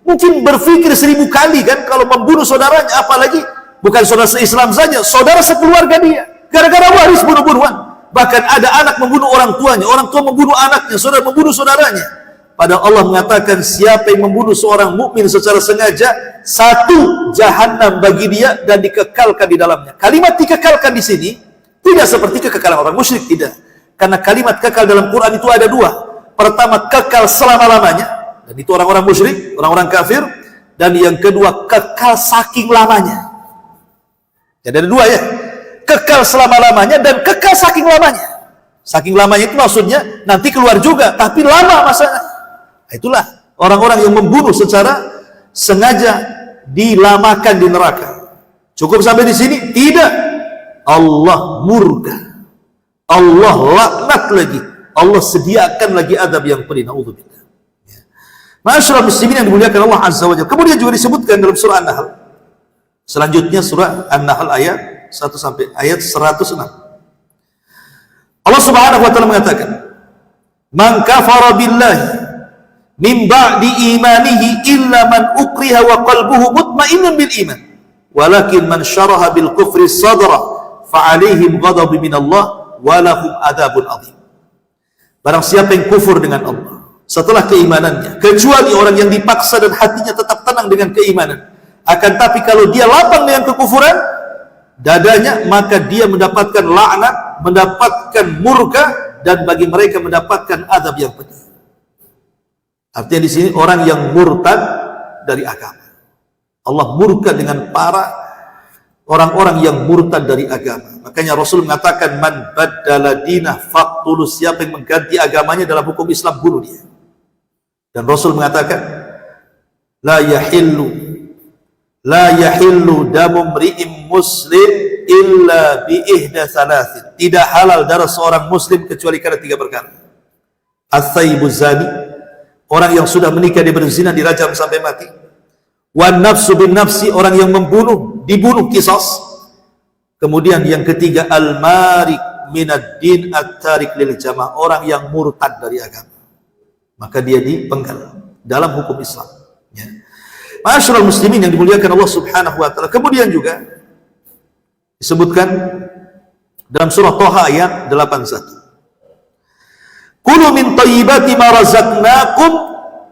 mungkin berpikir 1000 kali kan kalau membunuh saudaranya, apalagi bukan saudara se-Islam saja, saudara sekeluarga dia, gara-gara waris bunuh-bunuhan. Bahkan ada anak membunuh orang tuanya, orang tua membunuh anaknya, saudara membunuh saudaranya. Padahal Allah mengatakan siapa yang membunuh seorang mukmin secara sengaja, satu, jahannam bagi dia dan dikekalkan di dalamnya. Kalimat dikekalkan di sini tidak seperti kekekalan orang musyrik, tidak. Karena kalimat kekal dalam Quran itu ada dua. Pertama, kekal selama-lamanya, dan itu orang-orang musyrik, orang-orang kafir. Dan yang kedua, kekal saking lamanya. Jadi ada dua ya, kekal selama-lamanya dan kekal saking lamanya. Saking lamanya itu maksudnya nanti keluar juga, tapi lama masanya. Itulah orang-orang yang membunuh secara sengaja dilamakan di neraka. Cukup sampai di sini? Tidak. Allah murka, Allah laknat lagi, Allah sediakan lagi adab yang pedih. Na'udzubillah. Ma'asyiral muslimin yang dimuliakan Allah Azza wa Jalla. Kemudian juga disebutkan dalam surah An-Nahl. Selanjutnya surah An-Nahl ayat 1 sampai ayat 106. Allah Subhanahu wa taala mengatakan, "Man kafara billahi min ba'di imanihi illa man ukriha wa qalbuhu mutmainnun bil iman. Walakin man syaraha bil kufri sadra fa'alaihim ghadabun minallah wa lahum adzabun adzim." Barang siapa yang kufur dengan Allah setelah keimanannya, kecuali orang yang dipaksa dan hatinya tetap tenang dengan keimanan, akan tapi kalau dia lapang dengan kekufuran dadanya, maka dia mendapatkan laknat, mendapatkan murka, dan bagi mereka mendapatkan azab yang pedih. Artinya di sini orang yang murtad dari agama. Allah murka dengan para orang-orang yang murtad dari agama. Makanya Rasul mengatakan, man baddala dinah faqtulu, siapa yang mengganti agamanya dalam hukum Islam, bunuh dia. Dan Rasul mengatakan, la yahillu damu mri'im muslim illa bi ihda thalathin. Tidak halal darah seorang muslim kecuali karena 3 perkara. As-sayyibu zani, orang yang sudah menikah dia berzina dirajam sampai mati. Wan nafsu bin nafsi, orang yang membunuh dibunuh qisas. Kemudian yang ketiga, al-marik minad din at-tarik lil jamaah, orang yang murtad dari agama, maka dia dipenggal dalam hukum Islam ya. Ma'asyiral muslimin yang dimuliakan Allah Subhanahu wa taala. Kemudian juga disebutkan dalam surah Thaha ayat 81, kulu min thayyibati ma razaqnakum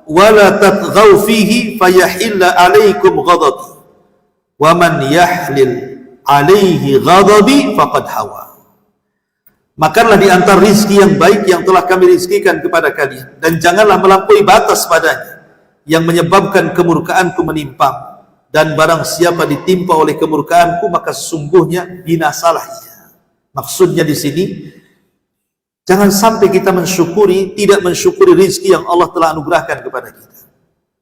wa la tatghaw fihi fayahilla 'alaikum ghadabi wa man yahlil 'alaihi ghadabi faqad hawa. Makanlah di antara rizki yang baik yang telah kami rizkikan kepada kalian, dan janganlah melampaui batas padanya yang menyebabkan kemurkaanku menimpa. Dan barang siapa ditimpa oleh kemurkaanku, maka sesungguhnya binasalah ia. Maksudnya di sini, jangan sampai kita tidak mensyukuri rizki yang Allah telah anugerahkan kepada kita.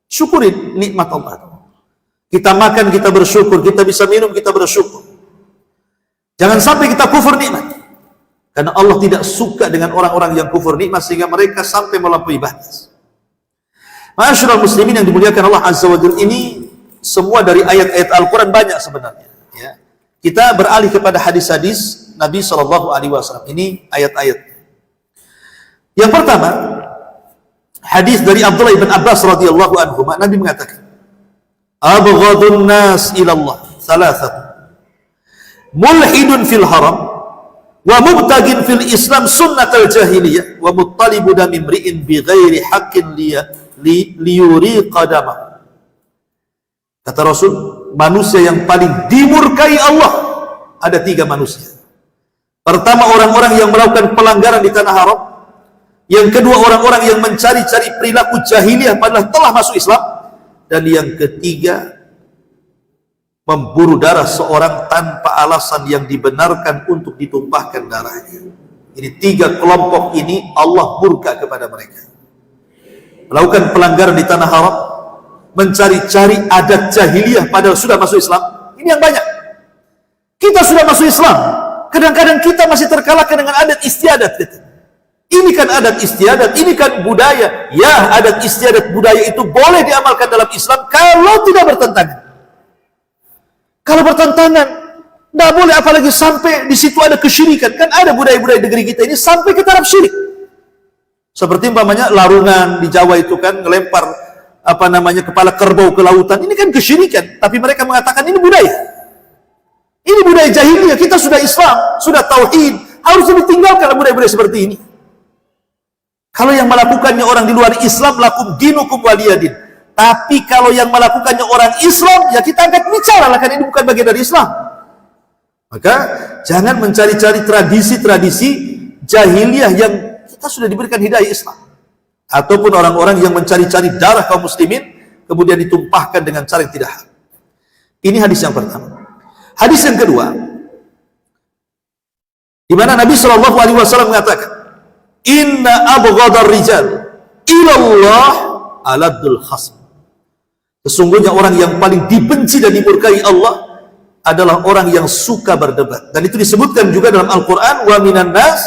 Syukuri nikmat Allah. Kita makan, kita bersyukur. Kita bisa minum, kita bersyukur. Jangan sampai kita kufur nikmat. Karena Allah tidak suka dengan orang-orang yang kufur nikmat sehingga mereka sampai melampaui batas. Ma'asyiral muslimin yang dimuliakan Allah Azza wa Jalla, ini semua dari ayat-ayat Al-Quran banyak sebenarnya. Ya. Kita beralih kepada hadis-hadis Nabi SAW. Ini ayat-ayat. Yang pertama, hadis dari Abdullah ibn Abbas radhiyallahu anhu, Nabi mengatakan, "Abghadun nas ila Allah thalathatu. Mulhidun fil haram, wa mubtagin fil Islam sunnatal jahiliyah, wa muttalibu dami imri'in bi ghairi haqqin liyuri qadamah." Kata Rasul, manusia yang paling dimurkai Allah ada 3 manusia. Pertama, orang-orang yang melakukan pelanggaran di tanah haram. Yang kedua, orang-orang yang mencari-cari perilaku jahiliyah padahal telah masuk Islam. Dan yang ketiga, memburu darah seorang tanpa alasan yang dibenarkan untuk ditumpahkan darahnya. Ini 3 kelompok ini Allah murka kepada mereka. Melakukan pelanggaran di tanah haram, mencari-cari adat jahiliyah padahal sudah masuk Islam. Ini yang banyak. Kita sudah masuk Islam, kadang-kadang kita masih terkalahkan dengan adat istiadat. Ini kan adat istiadat, ini kan budaya. Ya, adat istiadat budaya itu boleh diamalkan dalam Islam kalau tidak bertentangan. Kalau bertentangan, tidak boleh, apalagi sampai di situ ada kesyirikan. Kan ada budaya-budaya negeri kita ini sampai ke taraf syirik. Seperti umpamanya larungan di Jawa itu kan ngelempar kepala kerbau ke lautan. Ini kan kesyirikan, tapi mereka mengatakan ini budaya. Ini budaya jahiliyah. Kita sudah Islam, sudah tauhid, harus ditinggalkan budaya-budaya seperti ini. Kalau yang melakukannya orang di luar Islam, lakum dinukum waliyadin. Tapi kalau yang melakukannya orang Islam, ya kita angkat bicara lah, kan ini bukan bagian dari Islam. Maka jangan mencari-cari tradisi-tradisi jahiliyah yang kita sudah diberikan hidayah Islam. Ataupun orang-orang yang mencari-cari darah kaum muslimin kemudian ditumpahkan dengan cara yang tidak hak. Ini hadis yang pertama. Hadis yang kedua, di mana Nabi SAW mengatakan, "Inna abghadar rijal ilallah aladul khasm." Sesungguhnya orang yang paling dibenci dan dimurkai Allah adalah orang yang suka berdebat. Dan itu disebutkan juga dalam Al-Quran, "Wa minan nas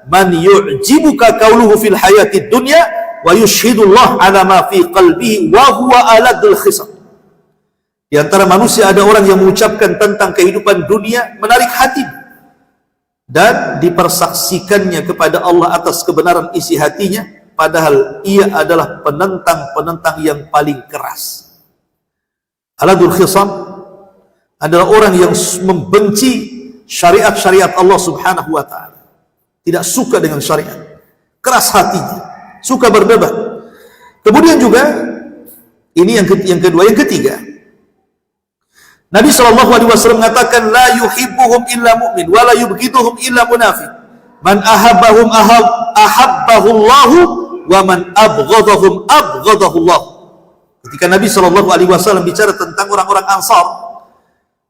man yu'jibuka qawluhu fil hayatid dunya wa yushhidullah ala ma fi qalbihi wa huwa aladul khisam." Di antara manusia ada orang yang mengucapkan tentang kehidupan dunia menarik hati dan dipersaksikannya kepada Allah atas kebenaran isi hatinya, padahal ia adalah penentang-penentang yang paling keras. Aladul khisam adalah orang yang membenci syariat-syariat Allah Subhanahu wa ta'ala, tidak suka dengan syariat, keras hatinya, suka berdebat. Kemudian juga ini yang kedua, yang ketiga, Nabi SAW mengatakan, "La yuhibbuhum illa mu'min, wa la yubghiduhum illa munafiq. Man ahabbahum ahabbahullahu, wa man abghadahum abghadahullah." Ketika Nabi SAW bicara tentang orang-orang Ansar,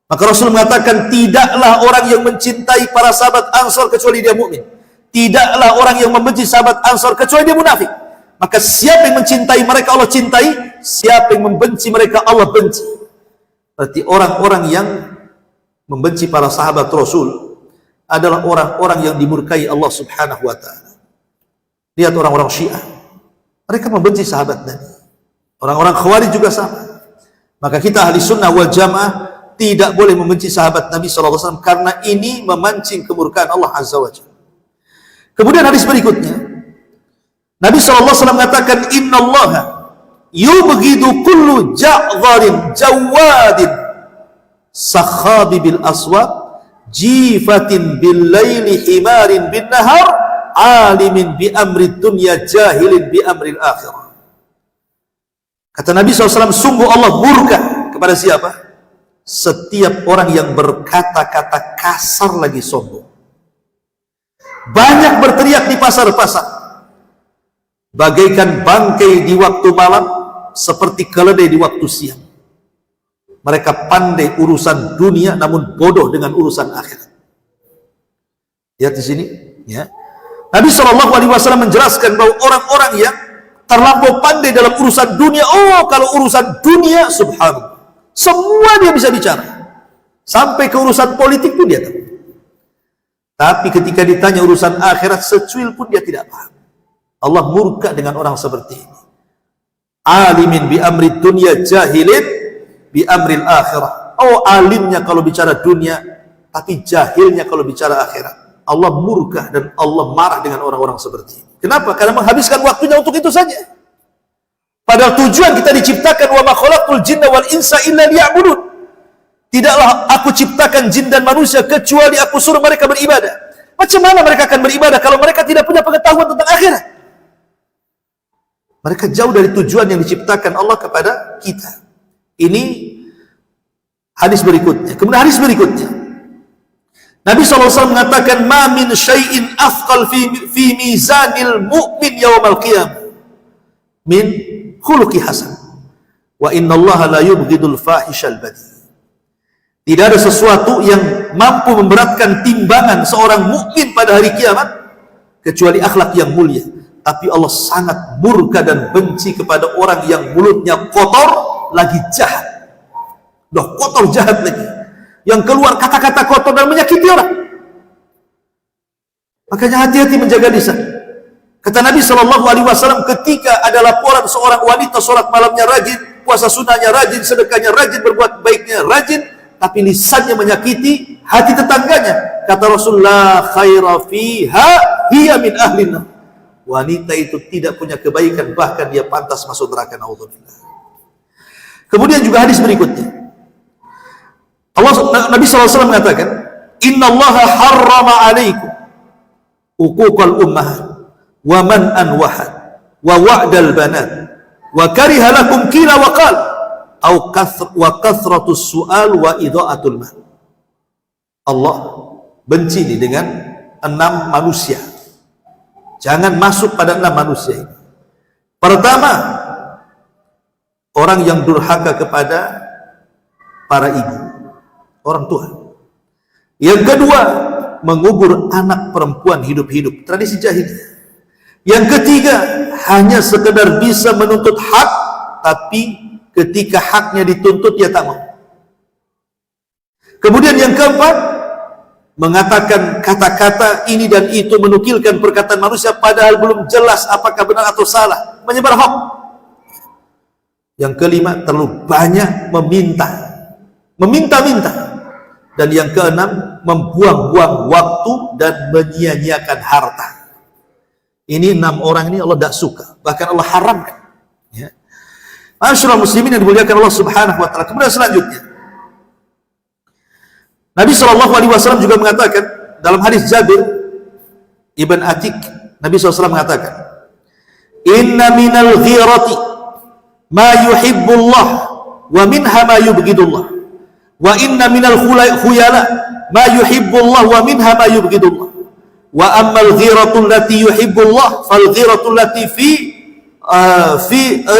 maka Rasul mengatakan, tidaklah orang yang mencintai para sahabat Ansar kecuali dia mukmin. Tidaklah orang yang membenci sahabat Ansar kecuali dia munafik. Maka siapa yang mencintai mereka Allah cintai, siapa yang membenci mereka Allah benci. Berarti orang-orang yang membenci para sahabat Rasul adalah orang-orang yang dimurkai Allah Subhanahu wa ta'ala. Lihat orang-orang Syiah, mereka membenci sahabat Nabi. Orang-orang Khawarij juga sama. Maka kita ahli sunnah wal jamaah tidak boleh membenci sahabat Nabi SAW, karena ini memancing kemurkaan Allah Azza wa Jalla. Kemudian hadis berikutnya, Nabi SAW mengatakan, "Innallaha yubghidu kullu ja'dharin jawadin sakhabi bil aswad jifatin bil laili himarin bin nahar alimin bi amri dunya jahilin bi amri akhirah." Kata Nabi SAW, sungguh Allah murka kepada siapa? Setiap orang yang berkata-kata kasar lagi sombong, banyak berteriak di pasar-pasar, bagaikan bangkai di waktu malam, seperti keledai di waktu siang. Mereka pandai urusan dunia, namun bodoh dengan urusan akhirat. Lihat di sini, ya. Nabi SAW menjelaskan bahwa orang-orang yang terlampau pandai dalam urusan dunia, kalau urusan dunia, subhanallah, semua dia bisa bicara, sampai ke urusan politik pun dia tahu. Tapi ketika ditanya urusan akhirat, secuil pun dia tidak paham. Allah murka dengan orang seperti ini. Alimin bi amri dunya, jahilin bi amril akhirah. Alimnya kalau bicara dunia, tapi jahilnya kalau bicara akhirat. Allah murka dan Allah marah dengan orang-orang seperti ini. Kenapa? Karena menghabiskan waktunya untuk itu saja. Padahal tujuan kita diciptakan, wa ma khalaqtul jinna wal insa illa liya'budun. Tidaklah aku ciptakan jin dan manusia kecuali aku suruh mereka beribadah. Macam mana mereka akan beribadah kalau mereka tidak punya pengetahuan tentang akhirat? Mereka jauh dari tujuan yang diciptakan Allah kepada kita. Ini hadis berikutnya. Kemudian hadis berikutnya, Nabi SAW mengatakan, ma min syai'in afqal fi mizanil mu'min yawmal qiyamah min khuluqi hasan wa inna Allah la yubghidul fahishal badi. Tidak ada sesuatu yang mampu memberatkan timbangan seorang mukmin pada hari kiamat kecuali akhlak yang mulia. Tapi Allah sangat murka dan benci kepada orang yang mulutnya kotor lagi jahat. Kotor jahat lagi, yang keluar kata-kata kotor dan menyakiti orang. Makanya hati-hati menjaga lisan. Kata Nabi SAW, ketika ada laporan seorang wanita sholat malamnya rajin, puasa sunnahnya rajin, sedekahnya rajin, berbuat baiknya rajin, tapi lisannya menyakiti hati tetangganya, kata Rasulullah, khaira fiha hiya min ahlina. Wanita itu tidak punya kebaikan, bahkan dia pantas masuk neraka, naudzubillah. Kemudian juga hadis berikutnya, Nabi SAW mengatakan, innallaha harrama alaikum uquqal ummahat wa man'an wahad wa wa'dal banat wa kariha lakum qila wa qal wa kathratus su'al wa idha'atul mal. Allah benci ini dengan 6 manusia. Jangan masuk pada 6 manusia ini. Pertama, orang yang durhaka kepada para ibu, orang tua. Yang kedua, mengubur anak perempuan hidup-hidup, tradisi jahiliyah. Yang ketiga, hanya sekedar bisa menuntut hak, tapi ketika haknya dituntut dia tak mau. Kemudian yang keempat, mengatakan kata-kata ini dan itu, menukilkan perkataan manusia padahal belum jelas apakah benar atau salah, menyebar hoax. Yang kelima, terlalu banyak meminta-minta. Dan yang keenam, membuang-buang waktu dan menyia-nyiakan harta. Ini 6 orang ini Allah tidak suka, bahkan Allah haramkan. Ya. Ma'asyiral muslimin yang dimuliakan Allah Subhanahu wa taala. Kemudian selanjutnya, Nabi SAW juga mengatakan dalam hadis Jabir Ibn Atik, Nabi SAW mengatakan, inna minal ghirati ma yuhibbullah wa minha ma yubghidullah wa inna minal khuyala ma yuhibbullah wa minha ma yubghidullah wa ammal ghiratu allati yuhibbullah fal ghiratu allati fi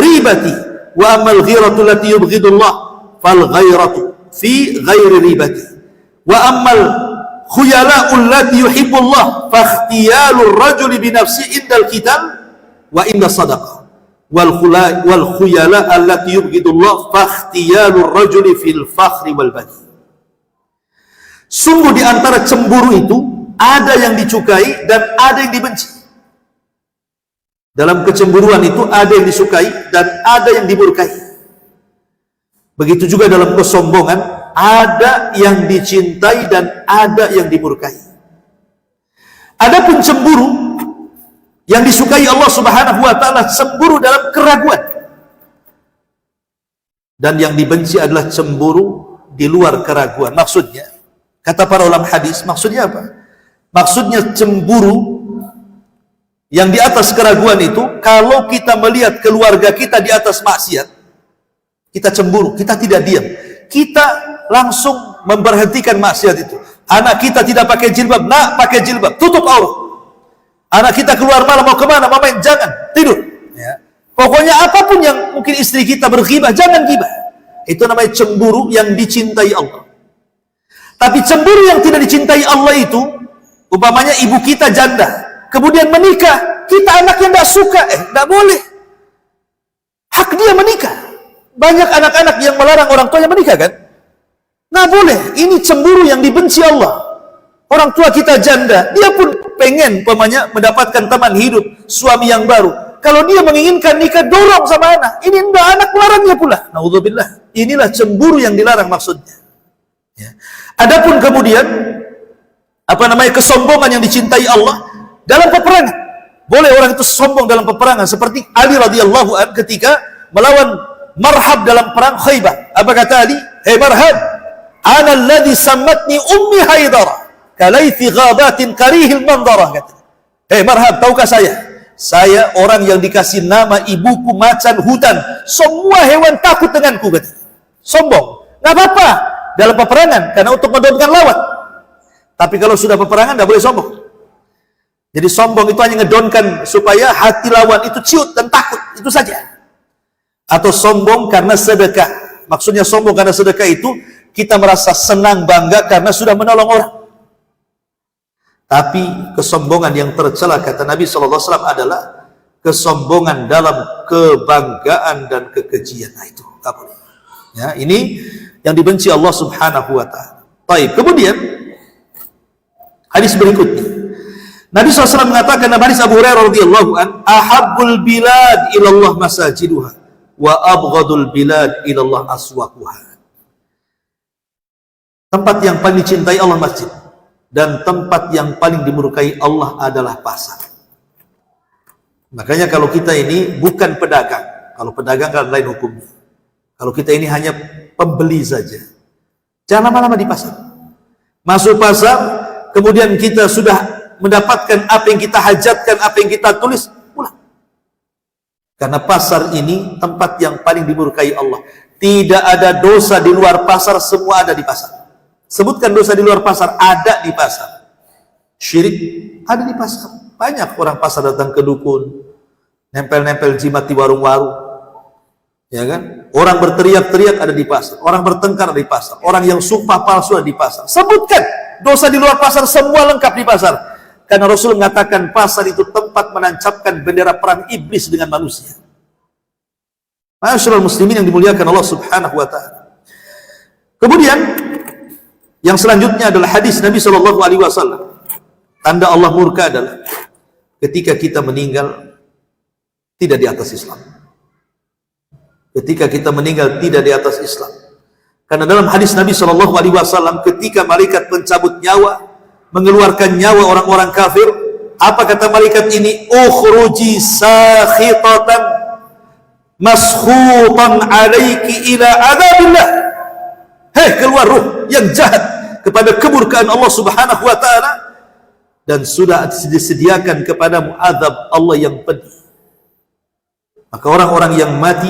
ribati wa ammal ghiratu allati yubghidullah fal ghairatu fi ghairi ribati wa ammal khuyala allati yuhibbullah fa ikhtiyalur rajuli bi nafsi indal qital wa inda sadaqah wal khuyala allati yubghidullah fa ikhtiyalur rajuli fil fakhri wal bani. Sungguh di antara cemburu itu ada yang disukai dan ada yang dibenci. Dalam kecemburuan itu ada yang disukai dan ada yang dimurkai. Begitu juga dalam kesombongan, ada yang dicintai dan ada yang dimurkai. Adapun cemburu yang disukai Allah Subhanahu wa taala, cemburu dalam keraguan. Dan yang dibenci adalah cemburu di luar keraguan. Maksudnya, kata para ulama hadis, maksudnya apa? Maksudnya cemburu yang di atas keraguan itu, kalau kita melihat keluarga kita di atas maksiat, kita cemburu, kita tidak diam. Kita langsung memberhentikan maksiat itu. Anak kita tidak pakai jilbab, nak pakai jilbab, tutup aurat. Anak kita keluar malam mau kemana? Mau main? Jangan, tidur. Ya. Pokoknya apapun yang mungkin istri kita berghibah, jangan gibah. Itu namanya cemburu yang dicintai Allah. Tapi cemburu yang tidak dicintai Allah itu, umpamanya ibu kita janda, kemudian menikah, kita anaknya tidak suka, tidak boleh. Hak dia menikah. Banyak anak-anak yang melarang orang tuanya menikah kan? Nggak boleh. Ini cemburu yang dibenci Allah. Orang tua kita janda, dia pun pengen umpamanya mendapatkan teman hidup, suami yang baru. Kalau dia menginginkan nikah, dorong sama anak. Ini enggak, anak melarangnya pula. Naudzubillah. Inilah cemburu yang dilarang maksudnya. Ya. Adapun kemudian kesombongan yang dicintai Allah dalam peperangan. Boleh orang itu sombong dalam peperangan seperti Ali radhiyallahu an ketika melawan Marhab dalam perang Khaybar. Apa kata Ali? Hei Marhab, ana alladhi sammatni ummi Haidara kalaithi ghabatin karihil mandarah, kata. Hei Marhab, tahukah saya orang yang dikasih nama ibuku macan hutan. Semua hewan takut denganku, kata. Sombong. Nggak apa-apa dalam peperangan, karena untuk mendorongkan lawan. Tapi kalau sudah peperangan, nggak boleh sombong. Jadi sombong itu hanya ngedonkan supaya hati lawan itu ciut dan takut, itu saja. Atau sombong karena sedekah. Maksudnya sombong karena sedekah itu kita merasa senang, bangga karena sudah menolong orang. Tapi kesombongan yang tercela kata Nabi SAW adalah kesombongan dalam kebanggaan dan kekejian. Nah, itu tak boleh. Ya, ini yang dibenci Allah Subhanahu wa taala. Baik, kemudian hadis berikutnya. Nabi SAW mengatakan dalam hadis Abu Hurairah radhiyallahu an, "Ahabbul bilad ilallah masajiduha wa abghadul bilad ilallah aswaquha." Tempat yang paling dicintai Allah masjid, dan tempat yang paling dimurkai Allah adalah pasar. Makanya kalau kita ini bukan pedagang, kalau pedagang kan lain hukumnya. Kalau kita ini hanya pembeli saja, jangan lama-lama di pasar. Masuk pasar, kemudian kita sudah mendapatkan apa yang kita hajatkan, apa yang kita tulis, pulang. Karena pasar ini tempat yang paling dimurkai Allah. Tidak ada dosa di luar pasar, semua ada di pasar. Sebutkan dosa di luar pasar, ada di pasar. Syirik ada di pasar. Banyak orang pasar datang ke dukun, nempel-nempel jimat di warung-warung, ya kan? Orang berteriak-teriak ada di pasar, orang bertengkar ada di pasar, orang yang sumpah palsu ada di pasar. Sebutkan dosa di luar pasar, semua lengkap di pasar. Karena Rasul mengatakan pasar itu tempat menancapkan bendera perang iblis dengan manusia. Ma'asyiral muslimin yang dimuliakan Allah Subhanahu wa taala. Kemudian yang selanjutnya adalah hadis Nabi SAW. Tanda Allah murka adalah ketika kita meninggal tidak di atas Islam. Ketika kita meninggal tidak di atas Islam. Karena dalam hadis Nabi SAW, ketika malaikat mencabut nyawa, mengeluarkan nyawa orang-orang kafir, apa kata malaikat ini? Ukhruji sakhitatan maskhutan alaiki ila adabillah. Hei, keluar ruh yang jahat kepada kemurkaan Allah Subhanahu wa taala, dan sudah disediakan kepadamu azab Allah yang pedih. Maka orang-orang yang mati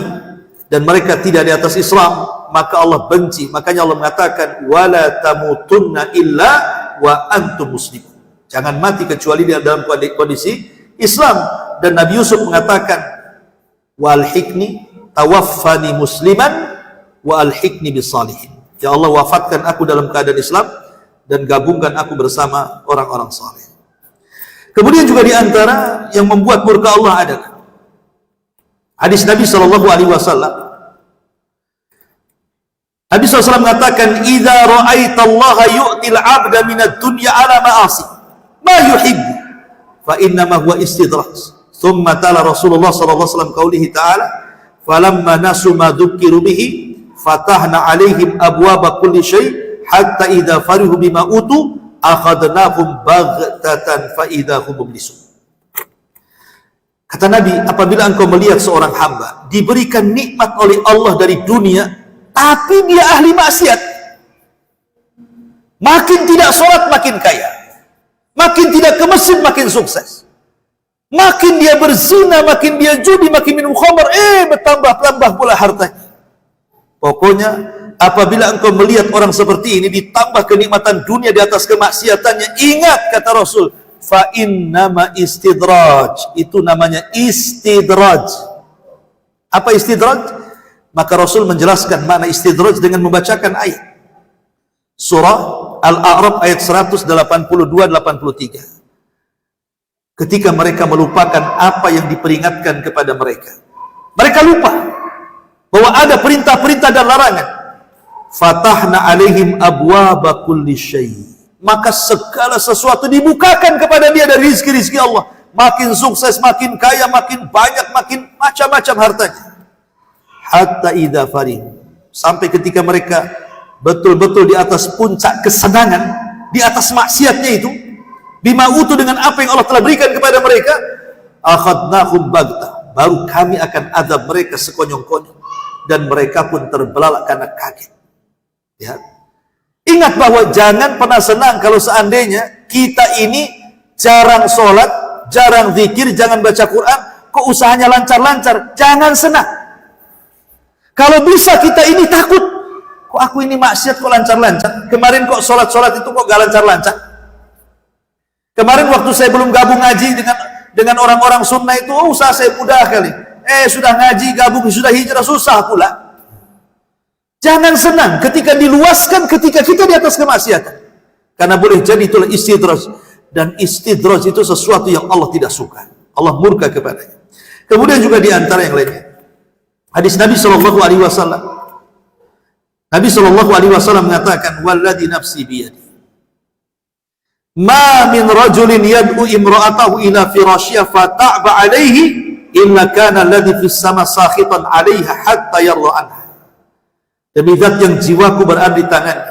dan mereka tidak di atas Islam, maka Allah benci. Makanya Allah mengatakan wala tamutunna illa wa antum muslimun. Jangan mati kecuali dalam kondisi Islam. Dan Nabi Yusuf mengatakan wal hikni tawaffani musliman wa alhikni bisalihin. Ya Allah, wafatkan aku dalam keadaan Islam dan gabungkan aku bersama orang-orang saleh. Kemudian juga di antara yang membuat murka Allah adalah hadis Nabi SAW. Nabi SAW mengatakan, "Idza ra'aita Allah yu'til 'abda minad dunya 'ala ma'asi ma yuhibbu fa inna ma huwa istidraj." Thumma tala Rasulullah SAW qaulihi ta'ala, "Falamma nasu ma dzukkiru bihi fatahna 'alaihim abwaaba kulli syai' hatta idza farihu bima utu akhadnahum baghtatan fa idza hum mublisun." Kata Nabi, apabila engkau melihat seorang hamba diberikan nikmat oleh Allah dari dunia, tapi dia ahli maksiat, makin tidak sholat makin kaya, makin tidak ke masjid makin sukses, makin dia berzina, makin dia judi, makin minum khamar, bertambah-tambah pula hartanya. Pokoknya apabila engkau melihat orang seperti ini ditambah kenikmatan dunia di atas kemaksiatannya, ingat kata Rasul, fa innama istidraj. Itu namanya istidraj. Apa istidraj? Maka Rasul menjelaskan makna istidraj dengan membacakan ayat surah Al-A'raf ayat 182-83. Ketika mereka melupakan apa yang diperingatkan kepada mereka, mereka lupa bahwa ada perintah-perintah dan larangan. Fatahna alaihim abwaba kulli syai'. Maka segala sesuatu dibukakan kepada dia dari rizki-rizki Allah. Makin sukses, makin kaya, makin banyak, makin macam-macam hartanya. Hatta idza farih, sampai ketika mereka betul-betul di atas puncak kesenangan, di atas maksiatnya itu, bima utu dengan apa yang Allah telah berikan kepada mereka, akhadnahum baghtah, baru kami akan azab mereka sekonyong-konyong, dan mereka pun terbelalak karena kaget. Ya. Ingat bahwa jangan pernah senang kalau seandainya kita ini jarang sholat, jarang zikir, jangan baca Quran, kok usahanya lancar-lancar. Jangan senang. Kalau bisa kita ini takut, kok aku ini maksiat kok lancar-lancar, kemarin kok sholat-sholat itu kok gak lancar-lancar. Kemarin waktu saya belum gabung ngaji dengan orang-orang sunnah itu, usaha saya mudah kali. Sudah ngaji, gabung, sudah hijrah, susah pula. Jangan senang ketika diluaskan, ketika kita di atas kemaksiatan. Karena boleh jadi itulah istidraj. Dan istidraj itu sesuatu yang Allah tidak suka. Allah murka kepadanya. Kemudian juga di antara yang lainnya, hadis Nabi SAW. Nabi SAW mengatakan, walladhi nafsi biyadi, ma min rajulin yad'u imra'atahu ila firashiyah fata'ba alaihi illa kana alladhi fis sama sakhitan 'alaiha hatta yarda anha. Demi zat yang jiwaku berada di tangannya,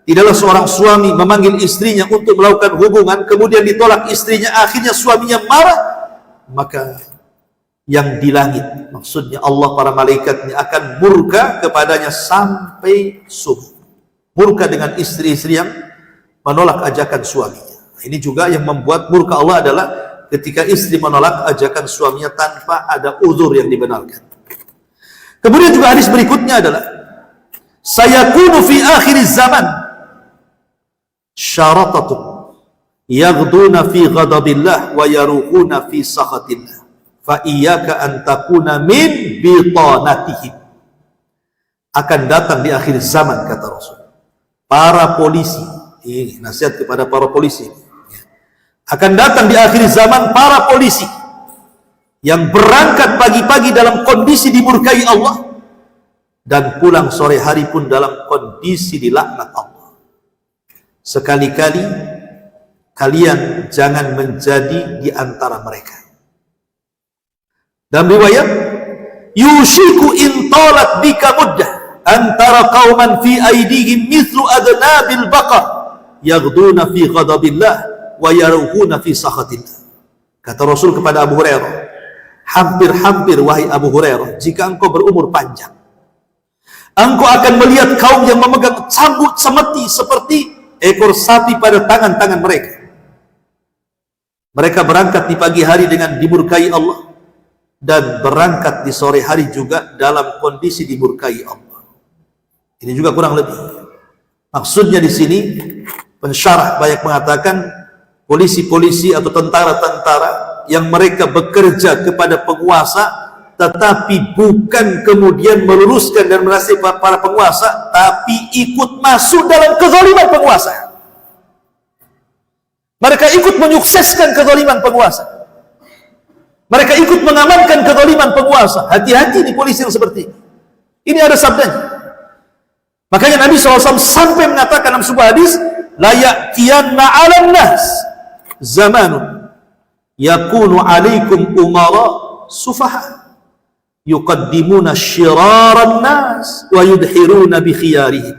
tidaklah seorang suami memanggil istrinya untuk melakukan hubungan, kemudian ditolak istrinya, akhirnya suaminya marah, maka yang di langit, maksudnya Allah, para malaikatnya akan murka kepadanya sampai subuh. Murka dengan istri-istri yang menolak ajakan suaminya. Ini juga yang membuat murka Allah adalah ketika istri menolak ajakan suaminya tanpa ada uzur yang dibenarkan. Kemudian juga hadis berikutnya adalah, sayakunu fi akhir zaman syaratatun yaghduna fi ghadabillah wa yaruhuna fi sakhatillah fa iyyaka an takuna min bitanatihim. Akan datang di akhir zaman, kata Rasul, para polisi. Ini nasihat kepada para polisi. Akan datang di akhir zaman para polisi yang berangkat pagi-pagi dalam kondisi dimurkai Allah dan pulang sore hari pun dalam kondisi dilaknat Allah. Sekali-kali kalian jangan menjadi di antara mereka. Dalam riwayat, yushiku in talat bika muddah antara qauman fi aidihim mithlu adnabil baqar yaghduna fi ghadabillah wa yaruhuna fi sakhatillah. Kata Rasul kepada Abu Hurairah, hampir-hampir wahai Abu Hurairah, jika engkau berumur panjang, engkau akan melihat kaum yang memegang cambuk semeti seperti ekor sapi pada tangan-tangan mereka. Mereka berangkat di pagi hari dengan dimurkai Allah, dan berangkat di sore hari juga dalam kondisi dimurkai Allah. Ini juga kurang lebih. Maksudnya di sini pensyarah banyak mengatakan polisi-polisi atau tentara-tentara yang mereka bekerja kepada penguasa, tetapi bukan kemudian meluruskan dan merasai para penguasa, tapi ikut masuk dalam kezaliman penguasa. Mereka ikut menyukseskan kezaliman penguasa. Mereka ikut mengamankan kezaliman penguasa. Hati-hati di polisi yang seperti ini. Ini ada sabdanya. Makanya Nabi SAW sampai mengatakan dalam sebuah hadis, la ya'tiyanna 'alan nas zamanun yakunu 'alaikum umara sufaha yuqaddimuna syiraran nas wa yudhiruna bi khiyarihim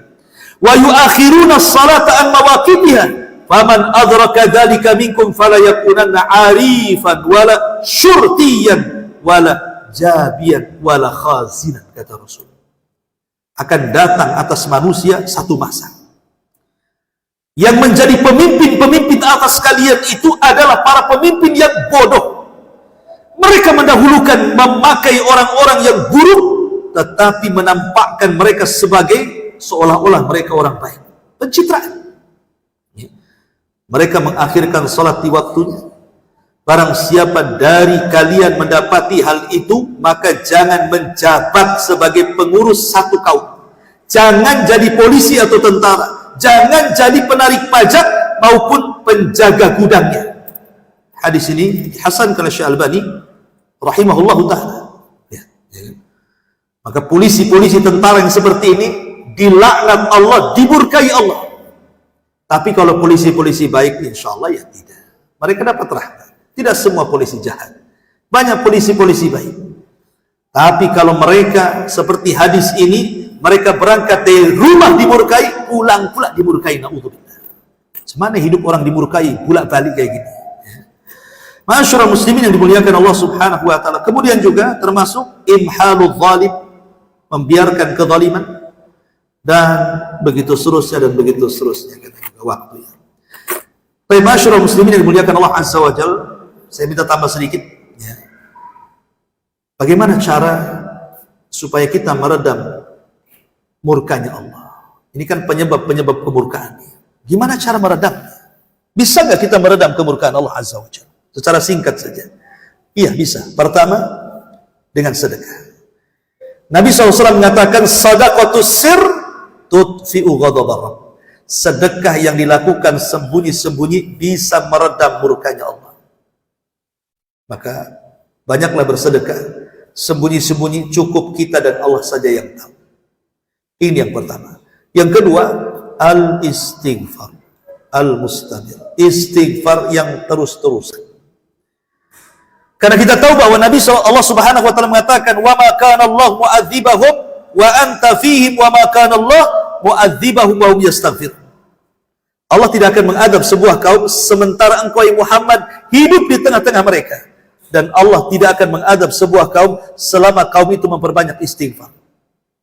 wa yuakhiruna as-salata an mawaqitiha faman adraka dhalika minkum fala yakunanna 'arifan wala syurtiyan wala jabiyan wala khazinan, kata Rasul. Akan datang atas manusia satu masa yang menjadi pemimpin-pemimpin atas kalian itu adalah para pemimpin yang bodoh. Mereka mendahulukan memakai orang-orang yang buruk, tetapi menampakkan mereka sebagai seolah-olah mereka orang baik. Pencitraan. Mereka mengakhirkan salat di waktunya. Barang siapa dari kalian mendapati hal itu, maka jangan menjabat sebagai pengurus satu kaum. Jangan jadi polisi atau tentara. Jangan jadi penarik pajak maupun penjaga gudangnya. Hadis ini dihasankan oleh Syekh Albani rahimahullahu ta'ala. Ya. Maka polisi-polisi tentara yang seperti ini dilaknat Allah, dimurkai Allah. Tapi kalau polisi-polisi baik, insya Allah ya tidak. Mereka dapat rahmat. Tidak semua polisi jahat. Banyak polisi-polisi baik. Tapi kalau mereka seperti hadis ini, mereka berangkat dari rumah dimurkai, pulang pula dimurkai. Na'udzubillah. Semana hidup orang dimurkai, pulak balik kayak gini. Ma'asyiral muslimin yang dimuliakan Allah Subhanahu wa taala. Kemudian juga termasuk imhalul zalim, membiarkan kezaliman, dan begitu seterusnya dan begitu seterusnya, kata juga waktunya. Baik, ma'asyiral muslimin yang dimuliakan Allah Azza wa Jalla, saya minta tambah sedikit ya. Bagaimana cara supaya kita meredam murkanya Allah? Ini kan penyebab kemurkaan. Gimana cara meredamnya? Bisa nggak kita meredam kemurkaan Allah Azza wa Jalla? Secara singkat saja. Iya, bisa. Pertama, dengan sedekah. Nabi SAW mengatakan, sadaqatus sir tutfi'u ghadabar Rabb. Sedekah yang dilakukan sembunyi-sembunyi bisa meredam murkanya Allah. Maka banyaklah bersedekah. Sembunyi-sembunyi cukup kita dan Allah saja yang tahu. Ini yang pertama. Yang kedua, al-istighfar. Al-mustamir. Istighfar yang terus-terusan. Karena kita tahu bahwa Nabi Allah Subhanahu wa taala mengatakan, "Wa ma kana Allah mu'adzibahum wa anta fihim wa ma kana Allah mu'adzibahum wa hum yastaghfir." Allah tidak akan mengadab sebuah kaum sementara engkau yang Muhammad hidup di tengah-tengah mereka. Dan Allah tidak akan mengadab sebuah kaum selama kaum itu memperbanyak istighfar.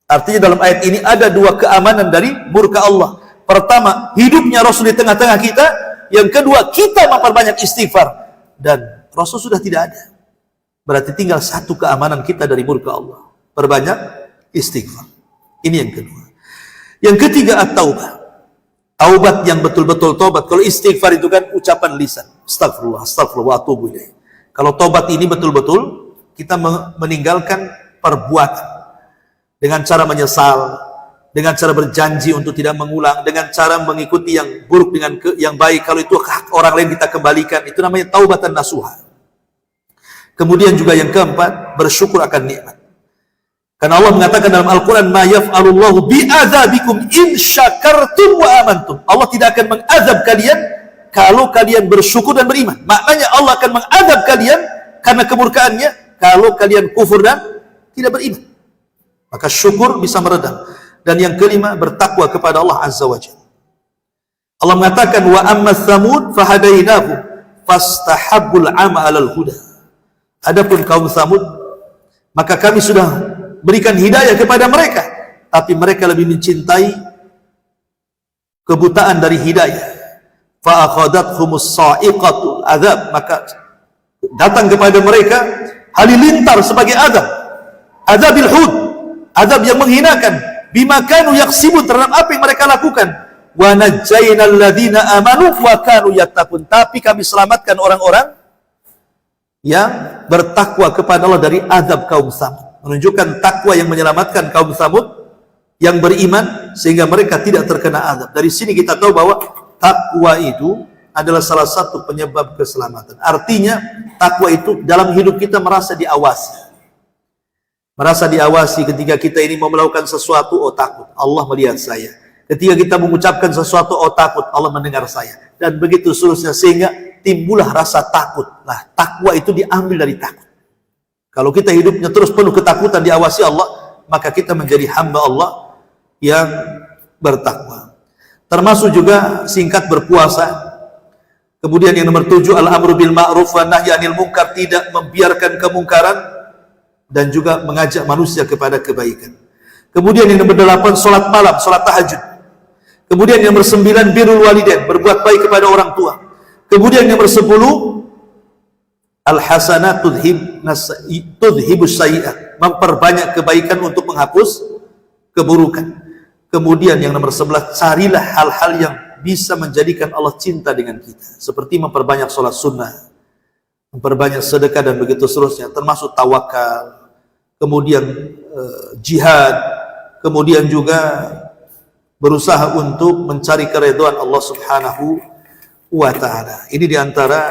Artinya dalam ayat ini ada dua keamanan dari murka Allah. Pertama, hidupnya Rasul di tengah-tengah kita. Yang kedua, kita memperbanyak istighfar. Dan Rasul sudah tidak ada. Berarti tinggal satu keamanan kita dari murka Allah. Perbanyak istighfar. Ini yang kedua. Yang ketiga, at-taubah. Taubat yang betul-betul taubat. Kalau istighfar itu kan ucapan lisan. Astagfirullah, astagfirullah, wa atubu ilaih. Kalau taubat ini betul-betul kita meninggalkan perbuatan. Dengan cara menyesal, dengan cara berjanji untuk tidak mengulang, dengan cara mengikuti yang buruk dengan yang baik. Kalau itu hak orang lain kita kembalikan. Itu namanya taubatan nasuha. Kemudian juga yang keempat, bersyukur akan nikmat. Karena Allah mengatakan dalam Al-Quran, "Ma yaf'alullahu bi'adzabikum in syakartum wa amantum." Allah tidak akan mengazab kalian kalau kalian bersyukur dan beriman. Maknanya Allah akan mengadab kalian karena kemurkaannya kalau kalian kufur dan tidak beriman. Maka syukur bisa meredam. Dan yang kelima, bertakwa kepada Allah Azza wa Jalla. Allah mengatakan, "Wa amma Tsamud fahadainahu fastahabbul 'ama 'alal huda." Adapun kaum Tsamud, maka kami sudah berikan hidayah kepada mereka, tapi mereka lebih mencintai kebutaan dari hidayah. Fa akhadathhumus sa'iqatul adzab, maka datang kepada mereka halilintar sebagai azab, azabil hud, azab yang menghinakan, bima kanu yaksibun, terhadap apa yang mereka lakukan. Wa najjaynal ladzina amanu wa kanu yattaqun, tapi kami selamatkan orang-orang yang bertakwa kepada Allah dari azab kaum Tsamud. Menunjukkan takwa yang menyelamatkan kaum Tsamud yang beriman sehingga mereka tidak terkena azab. Dari sini kita tahu bahwa takwa itu adalah salah satu penyebab keselamatan. Artinya takwa itu dalam hidup kita merasa diawasi. Merasa diawasi ketika kita ini mau melakukan sesuatu, oh takut, Allah melihat saya. Ketika kita mengucapkan sesuatu, oh takut, Allah mendengar saya. Dan begitu seterusnya, sehingga timbullah rasa takut. Nah, takwa itu diambil dari takut. Kalau kita hidupnya terus penuh ketakutan, diawasi Allah, maka kita menjadi hamba Allah yang bertakwa. Termasuk juga singkat berpuasa. Kemudian yang nomor 7, al-amru bil ma'ruf wa nahyi 'anil munkar, tidak membiarkan kemungkaran dan juga mengajak manusia kepada kebaikan. Kemudian yang nomor 8, salat malam, salat tahajud. Kemudian yang nomor 9, birrul walidain, berbuat baik kepada orang tua. Kemudian yang nomor 10, al-hasanat tudhibus sayyi'at, memperbanyak kebaikan untuk menghapus keburukan. Kemudian yang nomor 11, carilah hal-hal yang bisa menjadikan Allah cinta dengan kita, seperti memperbanyak sholat sunnah, memperbanyak sedekah dan begitu seterusnya, termasuk tawakal, kemudian jihad, kemudian juga berusaha untuk mencari keridhaan Allah Subhanahu wa ta'ala. Ini diantara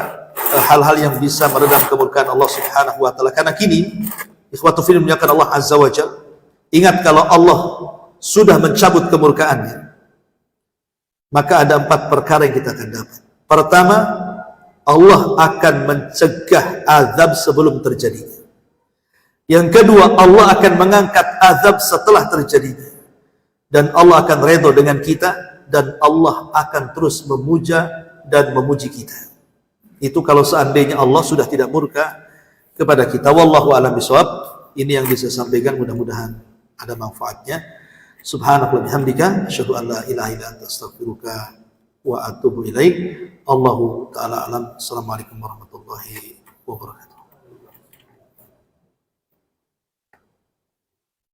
hal-hal yang bisa meredam kemurkaan Allah Subhanahu wa ta'ala. Karena kini ikhwatu fillah menyatakan Allah Azza wa Jalla, ingat kalau Allah sudah mencabut kemurkaannya, maka ada 4 perkara yang kita akan dapat. Pertama, Allah akan mencegah azab sebelum terjadinya. Yang kedua, Allah akan mengangkat azab setelah terjadinya. Dan Allah akan redha dengan kita, dan Allah akan terus memuja dan memuji kita. Itu kalau seandainya Allah sudah tidak murka kepada kita. Wallahu a'lam bishawab. Ini yang bisa sampaikan, mudah-mudahan ada manfaatnya. Subhanallah bihamdika asyhadu an la ilaha illa anta astaghfiruka wa atubu ilaik. Allahu taala alam. Assalamualaikum warahmatullahi wabarakatuh.